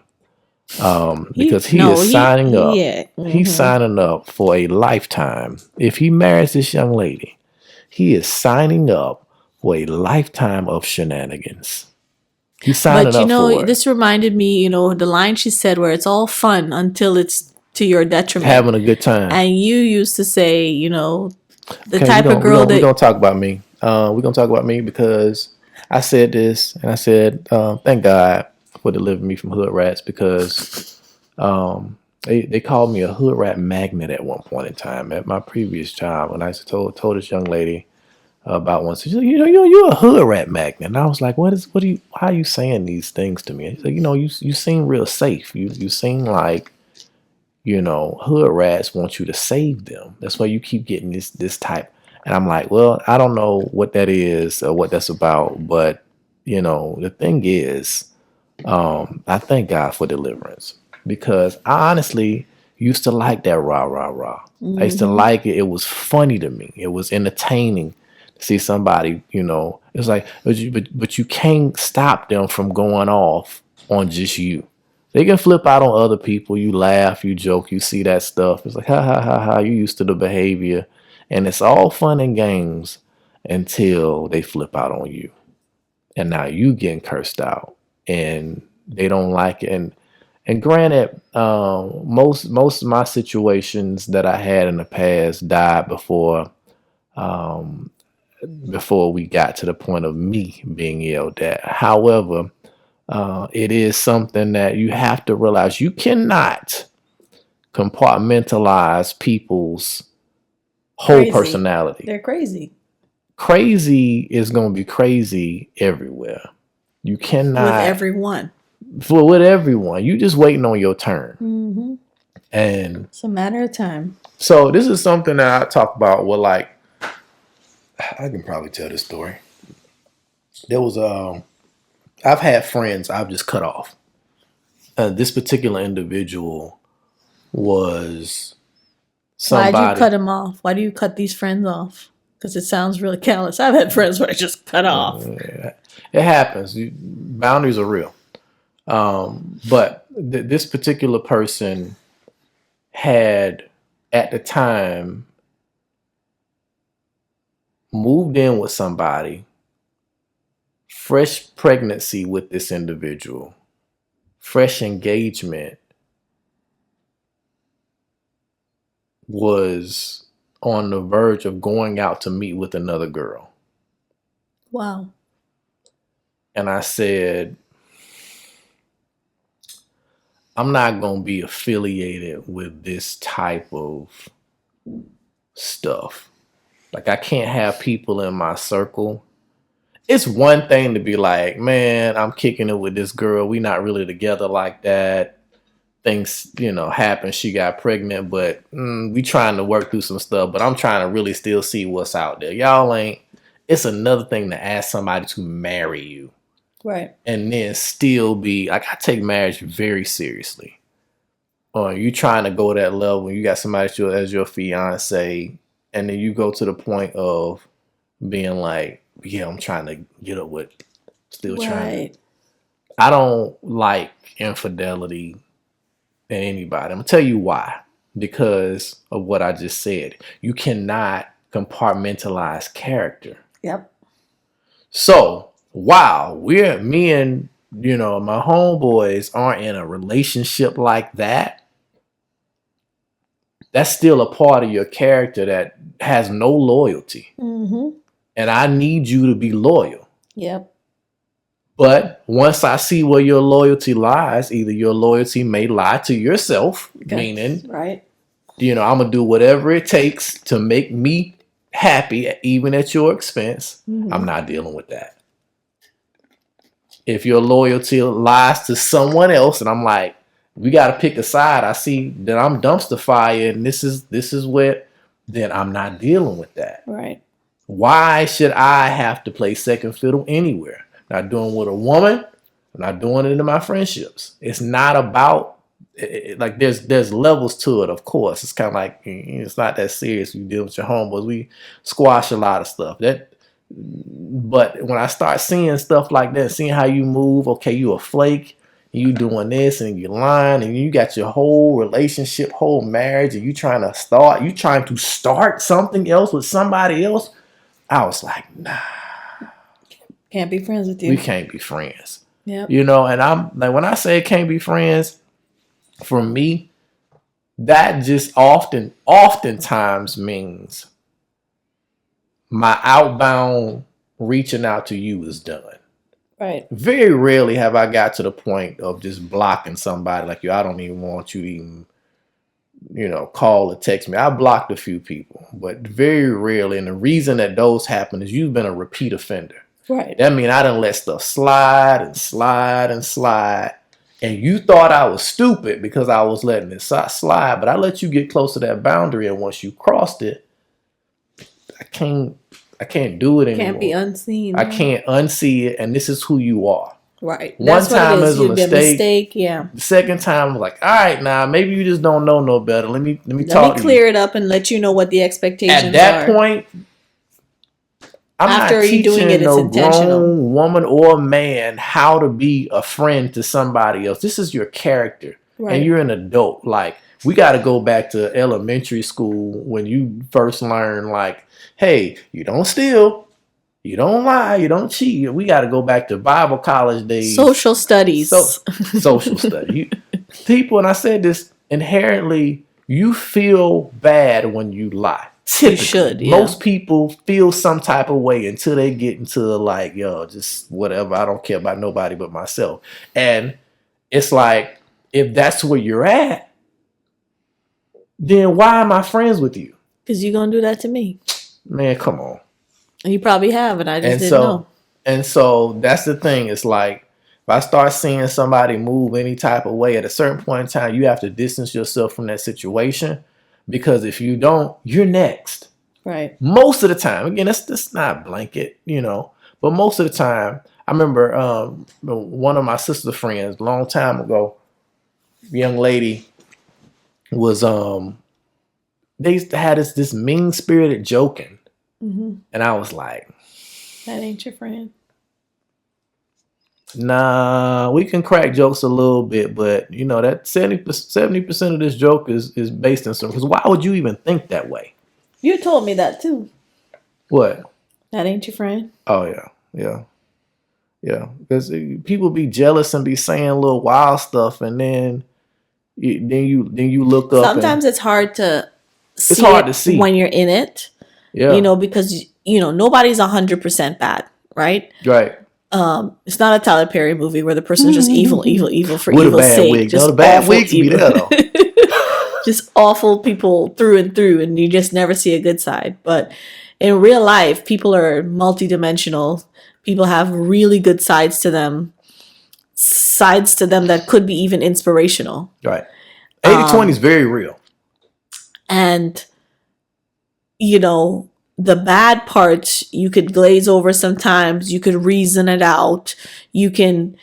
A: Because he is signing up.
B: Yeah.
A: He's signing up for a lifetime. If he marries this young lady, he is signing up for a lifetime of shenanigans. He's signing
B: But
A: up for it.
B: this reminded me, the line she said where it's all fun until it's to your detriment.
A: Having a good time.
B: And you used to say, the
A: Okay,
B: type of girl
A: we're gonna talk about me. We're gonna talk about me because I said this and I said, thank God for delivering me from hood rats, because they called me a hood rat magnet at one point in time at my previous job. And I told this young lady about one, she said, you're a hood rat magnet. And I was like, how are you saying these things to me? And she said, you seem real safe. You seem like, hood rats want you to save them. That's why you keep getting this type. And I'm like, well, I don't know what that is or what that's about. But, the thing is, I thank God for deliverance, because I honestly used to like that rah, rah, rah. I used to like it. It was funny to me. It was entertaining to see somebody, it's like, but you can't stop them from going off on just you. They can flip out on other people. You laugh, you joke, you see that stuff. It's like, ha, ha, ha, ha. You used to the behavior. And it's all fun and games until they flip out on you. And now you getting cursed out. And they don't like it. And granted, most of my situations that I had in the past died before we got to the point of me being yelled at. However, it is something that you have to realize. You cannot compartmentalize people's whole personality.
B: They're crazy.
A: Crazy is going to be crazy everywhere. You cannot.
B: With everyone.
A: With everyone. You just waiting on your turn.
B: Mm-hmm.
A: And
B: it's a matter of time.
A: So this is something that I talk about with, like, I can probably tell this story. There was I've had friends I've just cut off. This particular individual was somebody.
B: Why'd you cut him off? Why do you cut these friends off? Because it sounds really callous. I've had friends where I just cut off.
A: Yeah, it happens. Boundaries are real. But this particular person had, at the time, moved in with somebody, fresh pregnancy with this individual, fresh engagement, was on the verge of going out to meet with another girl.
B: Wow.
A: And I said, I'm not going to be affiliated with this type of stuff. Like, I can't have people in my circle. It's one thing to be like, man, I'm kicking it with this girl. We not really together like that. Things, happen. She got pregnant, but we trying to work through some stuff. But I'm trying to really still see what's out there. Y'all ain't. It's another thing to ask somebody to marry you.
B: Right.
A: And then still be like, I take marriage very seriously. Or you trying to go that level, you got somebody as your fiance, and then you go to the point of being like, yeah, I'm trying to get up with, still trying. I don't like infidelity in anybody. I'm gonna tell you why. Because of what I just said. You cannot compartmentalize character.
B: Yep.
A: So while me and my homeboys aren't in a relationship like that, that's still a part of your character that has no loyalty.
B: Mm-hmm.
A: And I need you to be loyal. Yep. But once I see where your loyalty lies, either your loyalty may lie to yourself, meaning,
B: right,
A: I'm going to do whatever it takes to make me happy, even at your expense. Mm-hmm. I'm not dealing with that. If your loyalty lies to someone else, and I'm like, we got to pick a side. I see that I'm dumpster fire, and this is what, then I'm not dealing with that.
B: Right.
A: Why should I have to play second fiddle anywhere? Not doing with a woman, I'm not doing it in my friendships. It's not about like there's levels to it. Of course, it's kind of like it's not that serious. You deal with your homeboys. We squash a lot of stuff. But when I start seeing stuff like that, seeing how you move, okay, you a flake, you doing this and you lying, and you got your whole relationship, whole marriage, and you trying to start something else with somebody else. I was like, nah,
B: can't be friends with you.
A: We can't be friends.
B: Yeah,
A: And I'm like, when I say can't be friends, for me, that just oftentimes means my outbound reaching out to you is done.
B: Right.
A: Very rarely have I got to the point of just blocking somebody like you. I don't even want you to even, call or text me. I blocked a few people, but very rarely. And the reason that those happen is you've been a repeat offender.
B: Right.
A: That means I done let stuff slide and slide and slide. And you thought I was stupid because I was letting it slide, but I let you get close to that boundary. And once you crossed it, I can't do it anymore.
B: Can't be unseen.
A: I can't unsee it, and this is who you are.
B: Right.
A: One time is a
B: mistake. Yeah.
A: The second time, I'm like, all right, now maybe you just don't know no better. Let me talk to you.
B: Let me clear it up and let you know what the expectations are.
A: At that point, I'm not teaching no grown woman or man how to be a friend to somebody else. This is your character, and you're an adult. Like, we got to go back to elementary school when you first learn, like, hey, you don't steal, you don't lie, you don't cheat. We got to go back to Bible college days.
B: Social studies.
A: Social study. People, and I said this, inherently, you feel bad when you lie. Typically,
B: you should. Yeah.
A: Most people feel some type of way until they get into like, just whatever. I don't care about nobody but myself. And it's like, if that's where you're at, then why am I friends with you?
B: Because you're going to do that to me.
A: Man, come on.
B: And you probably have, and I just didn't know.
A: And so that's the thing. It's like, if I start seeing somebody move any type of way, at a certain point in time, you have to distance yourself from that situation. Because if you don't, you're next.
B: Right.
A: Most of the time. Again, that's not blanket, But most of the time, I remember one of my sister friends, a long time ago, young lady was, they had this mean-spirited joking.
B: Mm-hmm.
A: And I was like,
B: that ain't your friend.
A: Nah, we can crack jokes a little bit, but that 70% of this joke is based on something. Because why would you even think that way?
B: You told me that too.
A: What?
B: That ain't your friend.
A: Oh yeah. Because people be jealous and be saying little wild stuff, and then you look up.
B: Sometimes it's hard to see when you're in it.
A: Yeah.
B: Because nobody's 100% bad, right?
A: Right.
B: It's not a Tyler Perry movie where the person's just evil for
A: with
B: evil's sake.
A: Wig.
B: Just
A: the bad wigs be there though.
B: Just awful people through and through, and you just never see a good side. But in real life, people are multidimensional. People have really good sides to them that could be even inspirational.
A: Right. 80-20 is very real.
B: And the bad parts you could glaze over sometimes. You could reason it out. You can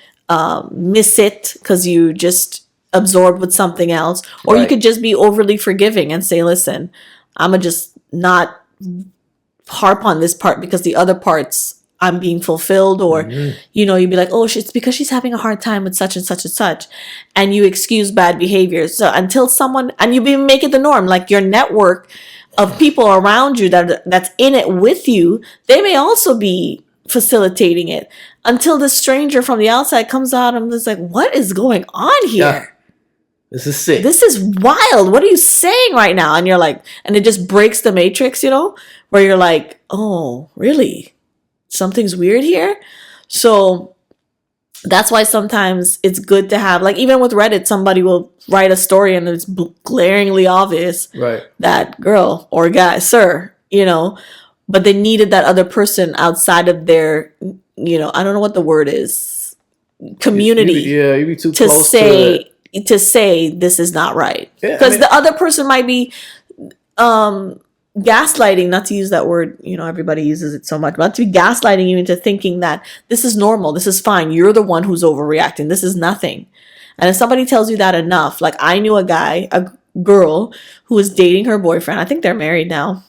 B: miss it because you just absorbed with something else. Or you could just be overly forgiving and say, listen, I'm going to just not harp on this part because the other parts I'm being fulfilled. Or, you'd be like, oh, it's because she's having a hard time with such and such and such. And you excuse bad behavior. So until someone, and you make it the norm, like your network of people around you that's in it with you, they may also be facilitating it until the stranger from the outside comes out and is like, what is going on here?
A: Yeah. This is sick.
B: This is wild. What are you saying right now? And you're like, and it just breaks the matrix, where you're like, oh, really? Something's weird here? So that's why sometimes it's good to have, like, even with Reddit, somebody will write a story and it's glaringly obvious that girl or guy, sir, but they needed that other person outside of their, I don't know what the word is, community.
A: You'd be too
B: to
A: close
B: to say this is not right. Because the other person might be gaslighting, not to use that word, everybody uses it so much, but to be gaslighting you into thinking that this is normal, this is fine, you're the one who's overreacting, this is nothing. And if somebody tells you that enough, like I knew a girl who was dating her boyfriend, I think they're married now,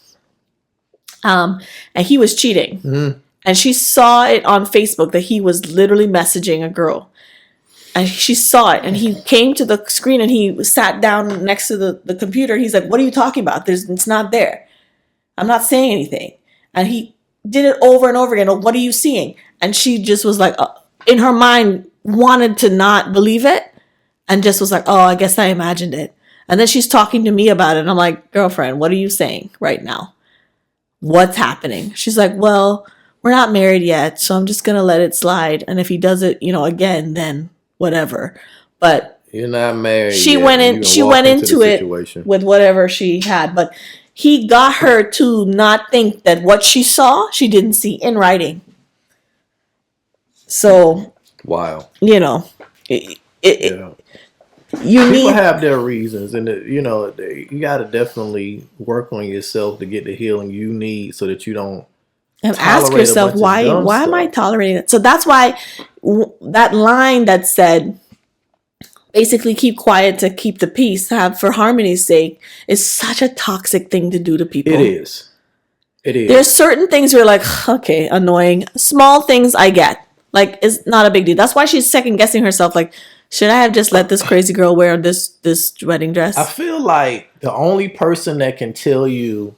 B: and he was cheating.
A: Mm.
B: And she saw it on Facebook that he was literally messaging a girl. And she saw it, and he came to the screen and he sat down next to the computer. He's like, what are you talking about? It's not there. I'm not saying anything. And he did it over and over again. What are you seeing? And she just was like, in her mind, wanted to not believe it and just was like, oh, I guess I imagined it. And then she's talking to me about it. And I'm like, girlfriend, what are you saying right now? What's happening? She's like, well, we're not married yet, so I'm just going to let it slide. And if he does it, again, then whatever. But
A: you're not married.
B: She
A: yet.
B: went into it with whatever she had, but he got her to not think that what she saw, she didn't see in writing. So,
A: wow.
B: Yeah.
A: People have their reasons, and you got to definitely work on yourself to get the healing you need, so that you don't.
B: And ask yourself, why am I tolerating it? So that's why that line that said, basically keep quiet to keep the peace, have for harmony's sake, is such a toxic thing to do to people.
A: It is.
B: There's certain things you're like, okay, annoying. Small things I get. Like, it's not a big deal. That's why she's second guessing herself. Like, should I have just let this crazy girl wear this wedding dress?
A: I feel like the only person that can tell you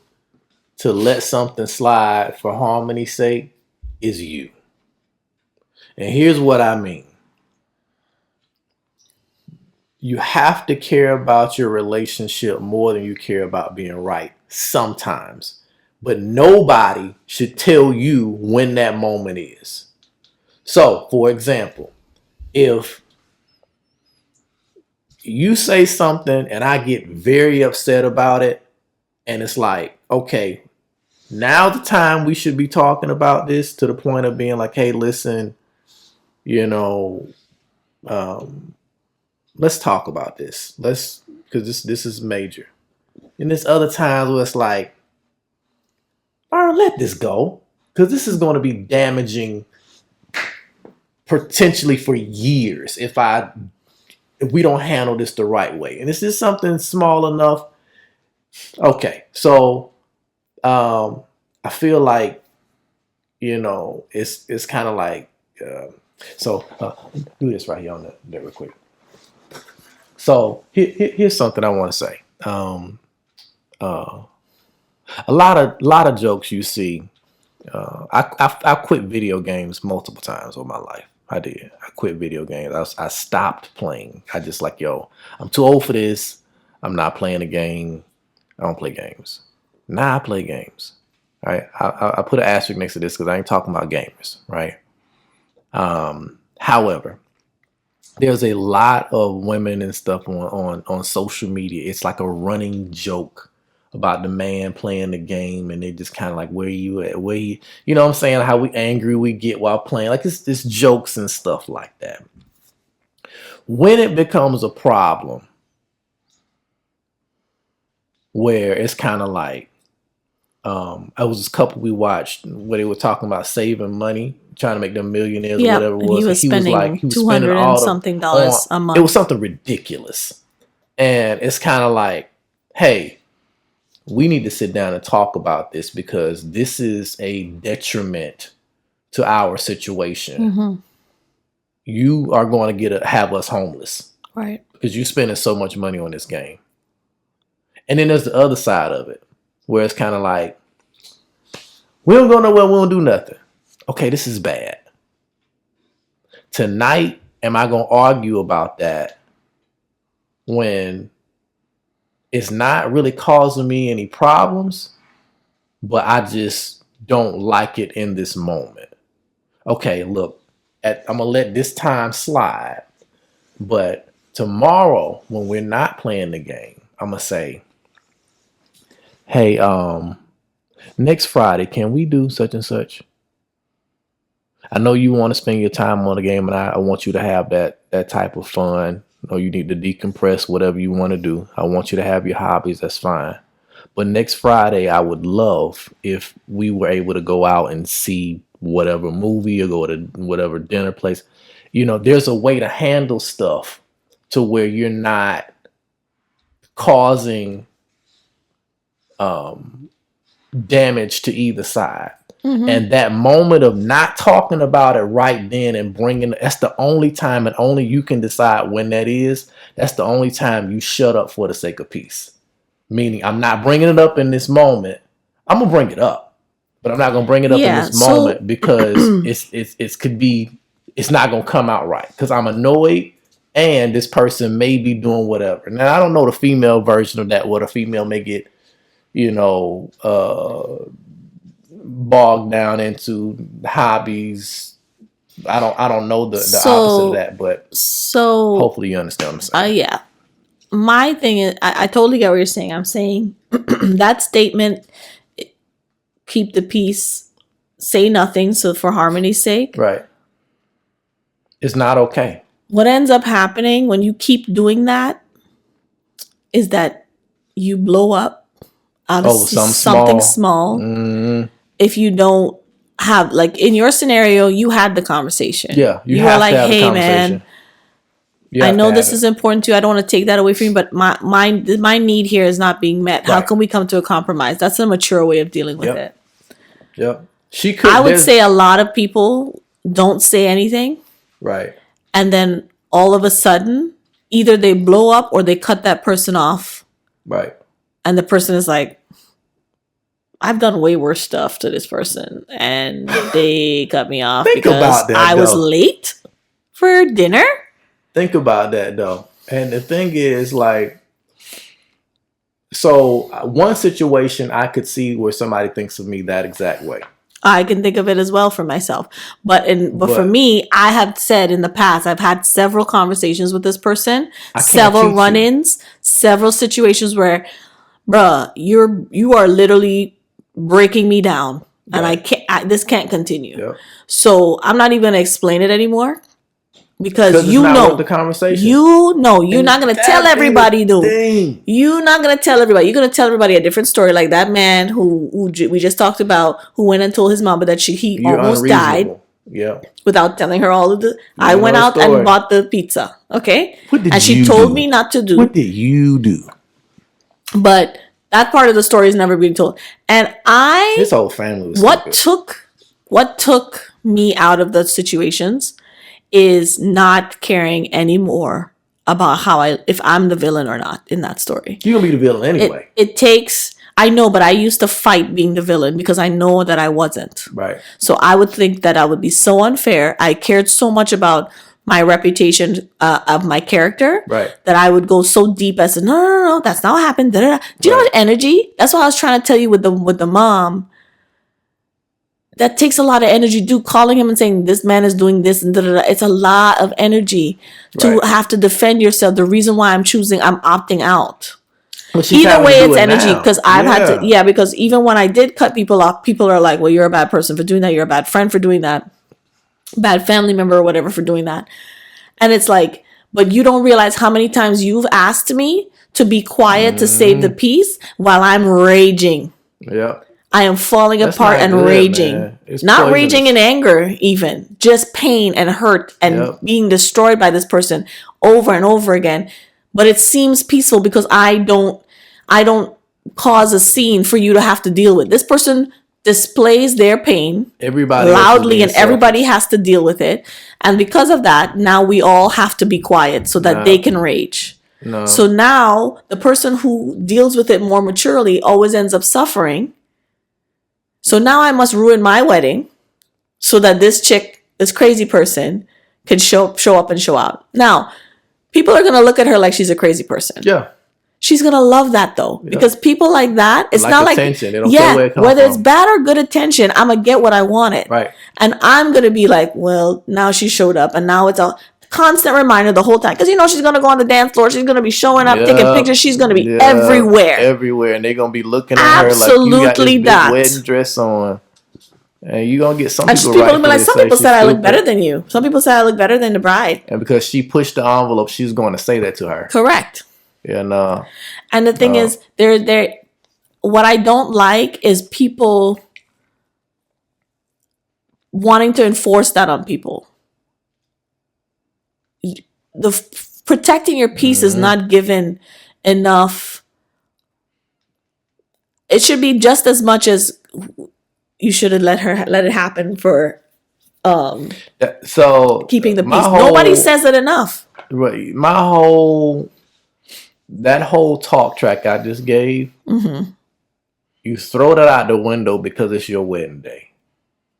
A: to let something slide for harmony's sake is you. And here's what I mean. You have to care about your relationship more than you care about being right sometimes. But nobody should tell you when that moment is. So, for example, if you say something and I get very upset about it, and it's like, okay, now's the time we should be talking about this, to the point of being like, hey, listen, let's talk about this. Because this is major. And there's other times where it's like, Byron, let this go. Because this is going to be damaging potentially for years if we don't handle this the right way. And this is something small enough. Okay, so I feel like, it's kind of like, so do this right here on that real quick. So here's something I want to say. A lot of jokes you see. I quit video games multiple times in my life. I did. I quit video games. I stopped playing. I just like, I'm too old for this. I'm not playing a game. I don't play games. Now I play games. Right? I put an asterisk next to this because I ain't talking about gamers. Right? However, there's a lot of women and stuff on social media. It's like a running joke about the man playing the game, and they just kind of like, where you at? Where you know what I'm saying? How angry we get while playing. Like, it's jokes and stuff like that. When it becomes a problem where it's kind of like, I was this couple we watched where they were talking about saving money, trying to make them millionaires or whatever it was.
B: He was spending $200 and something a month.
A: It was something ridiculous. And it's kind of like, hey, we need to sit down and talk about this, because this is a detriment to our situation. Mm-hmm. You are going to have us homeless.
B: Right.
A: Because you're spending so much money on this game. And then there's the other side of it, where it's kind of like, we don't go nowhere, we don't do nothing. Okay, this is bad. Tonight, am I going to argue about that when it's not really causing me any problems, but I just don't like it in this moment? Okay, look, I'm going to let this time slide, but tomorrow, when we're not playing the game, I'm going to say, hey, next Friday, can we do such and such? I know you want to spend your time on the game, and I want you to have that type of fun. You need to decompress, whatever you want to do. I want you to have your hobbies. That's fine. but next Friday I would love if we were able to go out and see whatever movie or go to whatever dinner place. You know, there's a way to handle stuff to where you're not causing damage to either side. And that moment of not talking about it right then and that's the only time, and only you can decide when that is. That's the only time you shut up for the sake of peace. Meaning, I'm not bringing it up in this moment. I'm gonna bring it up, but I'm not gonna bring it up in this moment because it's not gonna come out right because I'm annoyed and this person may be doing whatever. Now I don't know the female version of that. What a female may get, bogged down into hobbies. I don't know the opposite of that, but hopefully you understand what I'm saying.
B: Yeah. My thing is, I totally get what you're saying. I'm saying that statement, keep the peace, say nothing, so for harmony's sake.
A: Right. It's not okay.
B: What ends up happening when you keep doing that is that you blow up out of something small. If you don't have, like in your scenario, you had the conversation.
A: Yeah.
B: You were like, hey man, I know this is important to you. I don't want to take that away from you, but my need here is not being met. Right. How can we come to a compromise? That's a mature way of dealing with it.
A: Yep.
B: I would say a lot of people don't say anything.
A: Right.
B: And then all of a sudden, either they blow up or they cut that person off.
A: Right.
B: And the person is like, I've done way worse stuff to this person and they cut me off because I was late for dinner.
A: Think about that though. And the thing is, like, so one situation I could see where somebody thinks of me that exact way.
B: I can think of it as well for myself. But for me, I have said in the past, I've had several conversations with this person, several run-ins, several situations where, bruh, you are literally breaking me down, and this can't continue. Yep. So I'm not even going to explain it anymore because you know
A: the conversation.
B: You're not going to tell everybody, though. You're not going to tell everybody. You're going to tell everybody a different story, like that man who we just talked about, who went and told his mama that he almost died.
A: Yeah.
B: Without telling her all of the. I went out and bought the pizza. Okay.
A: And
B: she told me not to do.
A: What did you do?
B: But that part of the story is never being told. And
A: his whole family was
B: what took me out of the situations is not caring anymore about if I'm the villain or not in that story.
A: You're going to be the villain anyway.
B: It takes, I know, but I used to fight being the villain because I know that I wasn't.
A: Right.
B: So I would think that I would be so unfair. I cared so much about my reputation of my character,
A: right,
B: that I would go so deep as to, no, that's not what happened. Da, da, da. Do you know what energy? That's what I was trying to tell you with the mom. That takes a lot of energy. Calling him and saying this man is doing this and da, da, da. It's a lot of energy to have to defend yourself. The reason why I'm opting out. Either way, it's energy because I've had to. Because even when I did cut people off, people are like, "Well, you're a bad person for doing that. You're a bad friend for doing that." Bad family member or whatever for doing that. And it's like, but you don't realize how many times you've asked me to be quiet to save the peace while I'm raging.
A: Yeah.
B: I am falling apart and raging. Not raging in anger even. Just pain and hurt and being destroyed by this person over and over again. But it seems peaceful because I don't cause a scene for you to have to deal with. This person displays their pain loudly and everybody has to deal with it. And because of that, now we all have to be quiet so that they can rage. No. So now the person who deals with it more maturely always ends up suffering. So now I must ruin my wedding so that this crazy person can show up and show out. Now, people are going to look at her like she's a crazy person. Yeah. She's going to love that though. Because people like that, it's not like, attention. They don't care where it comes whether from. It's bad or good attention, I'm going to get what I wanted. Right. And I'm going to be like, well, now she showed up and now it's a constant reminder the whole time. Because she's going to go on the dance floor. She's going to be showing up, taking pictures. She's going to be everywhere.
A: Everywhere. And they're going to be looking at her like you got this big wedding dress on. And you're going to get some people
B: be like, some people said I look better than you. Some people said I look better than the bride.
A: And because she pushed the envelope, she's going to say that to her.
B: Correct.
A: Yeah, no.
B: And the thing is, what I don't like is people wanting to enforce that on people. Protecting your peace is not given enough. It should be just as much as you should have let it happen for
A: So
B: keeping the peace. Nobody says it enough.
A: Right. That whole talk track I just gave, you throw that out the window because it's your wedding day.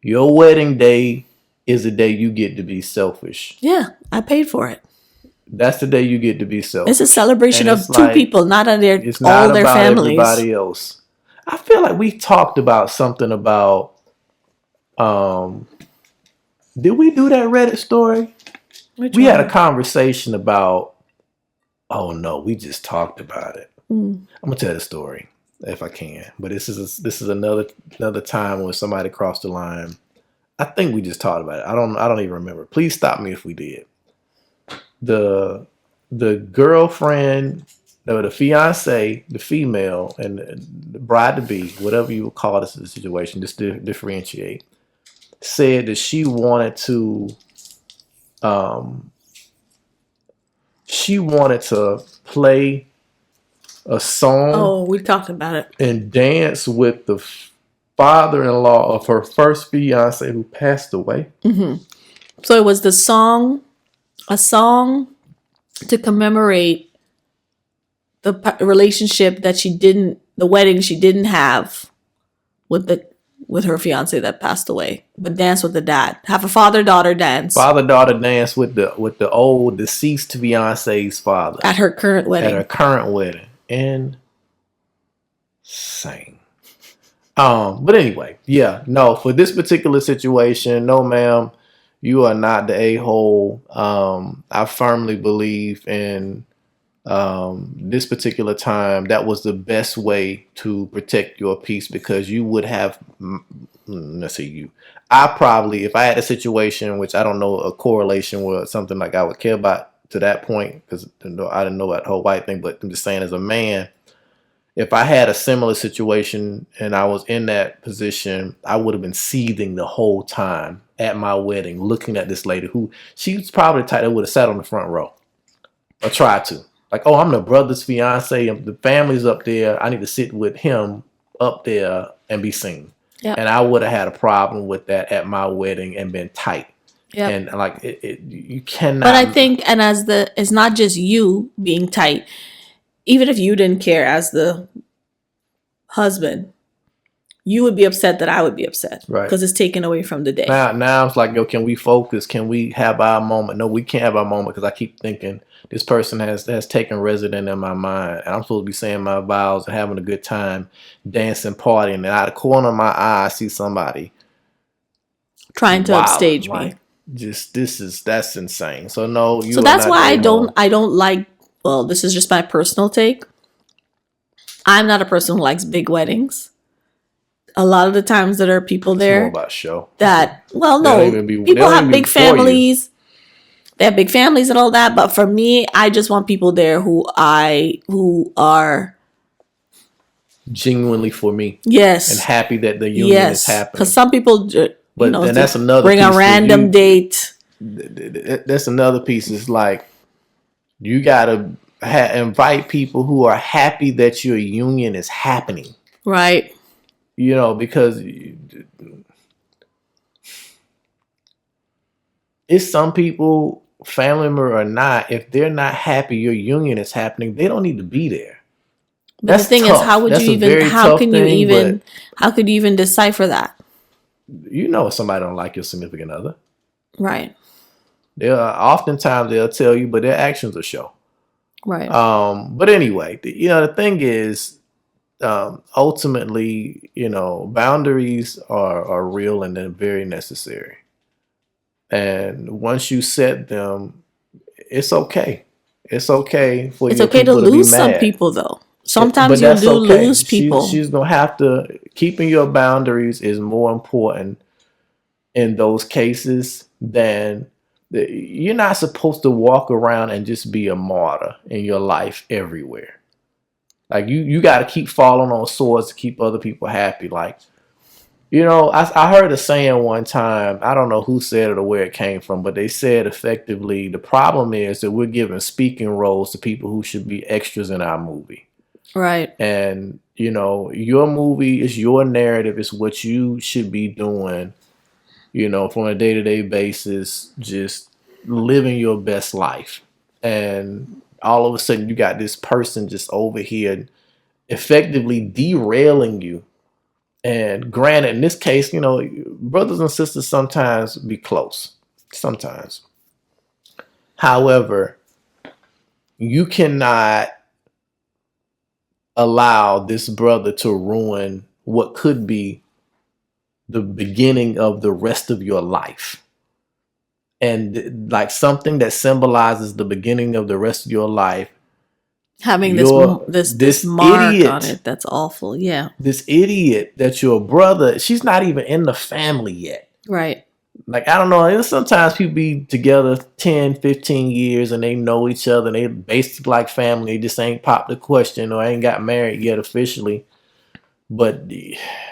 A: Your wedding day is the day you get to be selfish.
B: Yeah, I paid for it.
A: That's the day you get to be selfish.
B: It's a celebration of two people, not on their
A: it's
B: all
A: not
B: their
A: about
B: families.
A: Everybody else. I feel like we talked about something about. Did we do that Reddit story? We had a conversation about. Oh no, we just talked about it. I'm gonna tell the story if I can, but this is another time when somebody crossed the line. I think we just talked about it. I don't even remember. Please stop me if we did. The girlfriend, or the fiance, the female, and the bride to be, whatever you would call this situation, just to differentiate, said that she wanted to play a song.
B: Oh, we talked about it.
A: And dance with the father-in-law of her first fiance who passed away.
B: So it was a song to commemorate the relationship that the wedding she didn't have with her fiance that passed away, but dance with the dad. Have a father-daughter dance.
A: Father-daughter dance with the old deceased fiance's father
B: at her current wedding.
A: Insane. But anyway, yeah, no, for this particular situation, no, ma'am, you are not the a-hole. I firmly believe in this particular time, that was the best way to protect your peace, because you would have, let's say you, I probably, if I had a situation, which I don't know a correlation with something like I would care about to that point, because I didn't know about the whole white thing, but I'm just saying as a man, if I had a similar situation and I was in that position, I would have been seething the whole time at my wedding, looking at this lady who, she was probably the type that would have sat on the front row or tried to. Like, oh, I'm the brother's fiance. The family's up there. I need to sit with him up there and be seen. Yep. And I would have had a problem with that at my wedding and been tight. Yep. And like, you cannot.
B: But I think, and it's not just you being tight. Even if you didn't care as the husband, you would be upset that I would be upset. Right. Because it's taken away from the day.
A: Now it's like, yo, can we focus? Can we have our moment? No, we can't have our moment because I keep thinking this person has taken resident in my mind. And I'm supposed to be saying my vows and having a good time, dancing, partying. And out of the corner of my eye, I see somebody
B: trying to upstage me.
A: That's insane. So no,
B: so that's why I don't like, well, this is just my personal take. I'm not a person who likes big weddings. A lot of the times there are people there.
A: It's more about show.
B: People have big families. They have big families and all that. But for me, I just want people there who are
A: genuinely for me.
B: Yes.
A: And happy that the union is happening.
B: Because some people,
A: then that's another
B: bring a random date.
A: That's another piece. It's like, you gotta invite people who are happy that your union is happening.
B: Right.
A: Because it's some people, family member or not, if they're not happy your union is happening, they don't need to be there.
B: But the thing is, how could you even decipher that?
A: If somebody don't like your significant other.
B: Right.
A: Oftentimes they'll tell you, but their actions will show.
B: Right.
A: But anyway, the thing is, ultimately, boundaries are real and they're very necessary. And once you set them, it's okay. It's okay for
B: it's okay to lose some people, though. Sometimes you do lose people.
A: She's gonna have to. Keeping your boundaries is more important in those cases than. You're not supposed to walk around and just be a martyr in your life everywhere. Like you got to keep falling on swords to keep other people happy. Like, you know, I heard a saying one time. I don't know who said it or where it came from, but they said effectively the problem is that we're giving speaking roles to people who should be extras in our movie.
B: Right.
A: And, you know, your movie is your narrative. It's what you should be doing, you know, from a day-to-day basis, just living your best life. And all of a sudden you got this person just over here effectively derailing you. And granted, in this case, you know, brothers and sisters sometimes be close. Sometimes. However, you cannot allow this brother to ruin what could be the beginning of the rest of your life. And like something that symbolizes the beginning of the rest of your life,
B: having this mark idiot, on it, that's awful. Yeah.
A: This idiot that your brother, she's not even in the family yet.
B: Right.
A: Like, I don't know. Sometimes people be together 10, 15 years and they know each other and they basically like family. They just ain't popped the question or ain't got married yet officially. But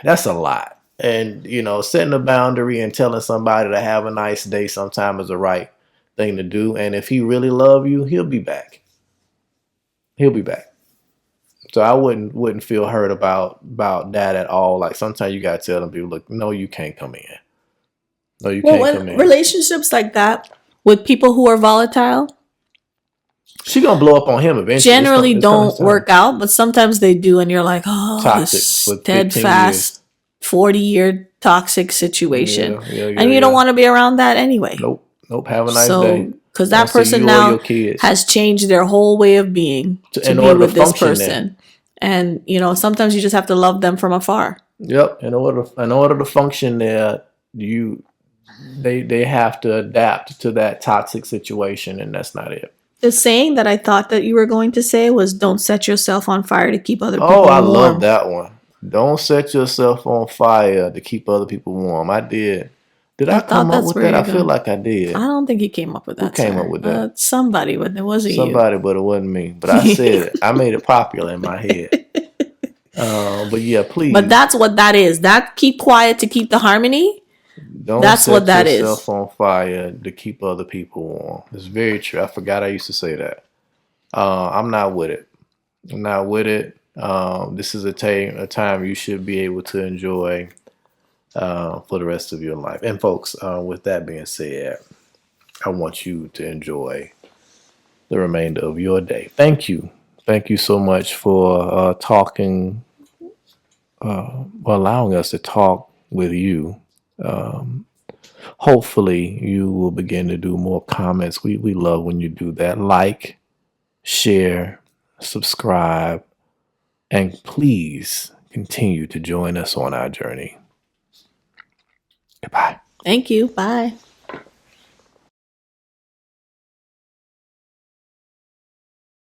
A: that's a lot. And, you know, setting a boundary and telling somebody to have a nice day sometimes is the right thing to do. And if he really love you, he'll be back. He'll be back. So I wouldn't feel hurt about that at all. Like sometimes you gotta tell them people, look, no, you can't come in. No, you can't come in.
B: Relationships like that with people who are volatile,
A: she gonna blow up on him eventually.
B: Generally don't work out, but sometimes they do, and you're like, oh, toxic, this steadfast 40-year toxic situation, and you don't want to be around that anyway.
A: Nope. Have a nice day.
B: Because that person now has changed their whole way of being to be with this person. And, you know, sometimes you just have to love them from afar.
A: Yep. In order to function there, they have to adapt to that toxic situation, and that's not it.
B: The saying that I thought that you were going to say was, don't set yourself on fire to keep other people warm.
A: Oh, I love that one. Don't set yourself on fire to keep other people warm. I did. Did I come up with that? I feel like I did.
B: I don't think you came up with that.
A: Who came up with that?
B: Somebody, but it wasn't you.
A: Somebody, but it wasn't me. But I said it. I made it popular in my head. But yeah, please.
B: But that's what that is. That keep quiet to keep the harmony. That's
A: set
B: what that
A: yourself
B: is.
A: On fire to keep other people warm. It's very true. I forgot I used to say that. I'm not with it. I'm not with it. This is a time you should be able to enjoy for the rest of your life. And folks, with that being said, I want you to enjoy the remainder of your day. Thank you. Thank you so much for talking, allowing us to talk with you. Hopefully you will begin to do more comments. We love when you do that. Like, share, subscribe, and please continue to join us on our journey. Goodbye.
B: Thank you. Bye.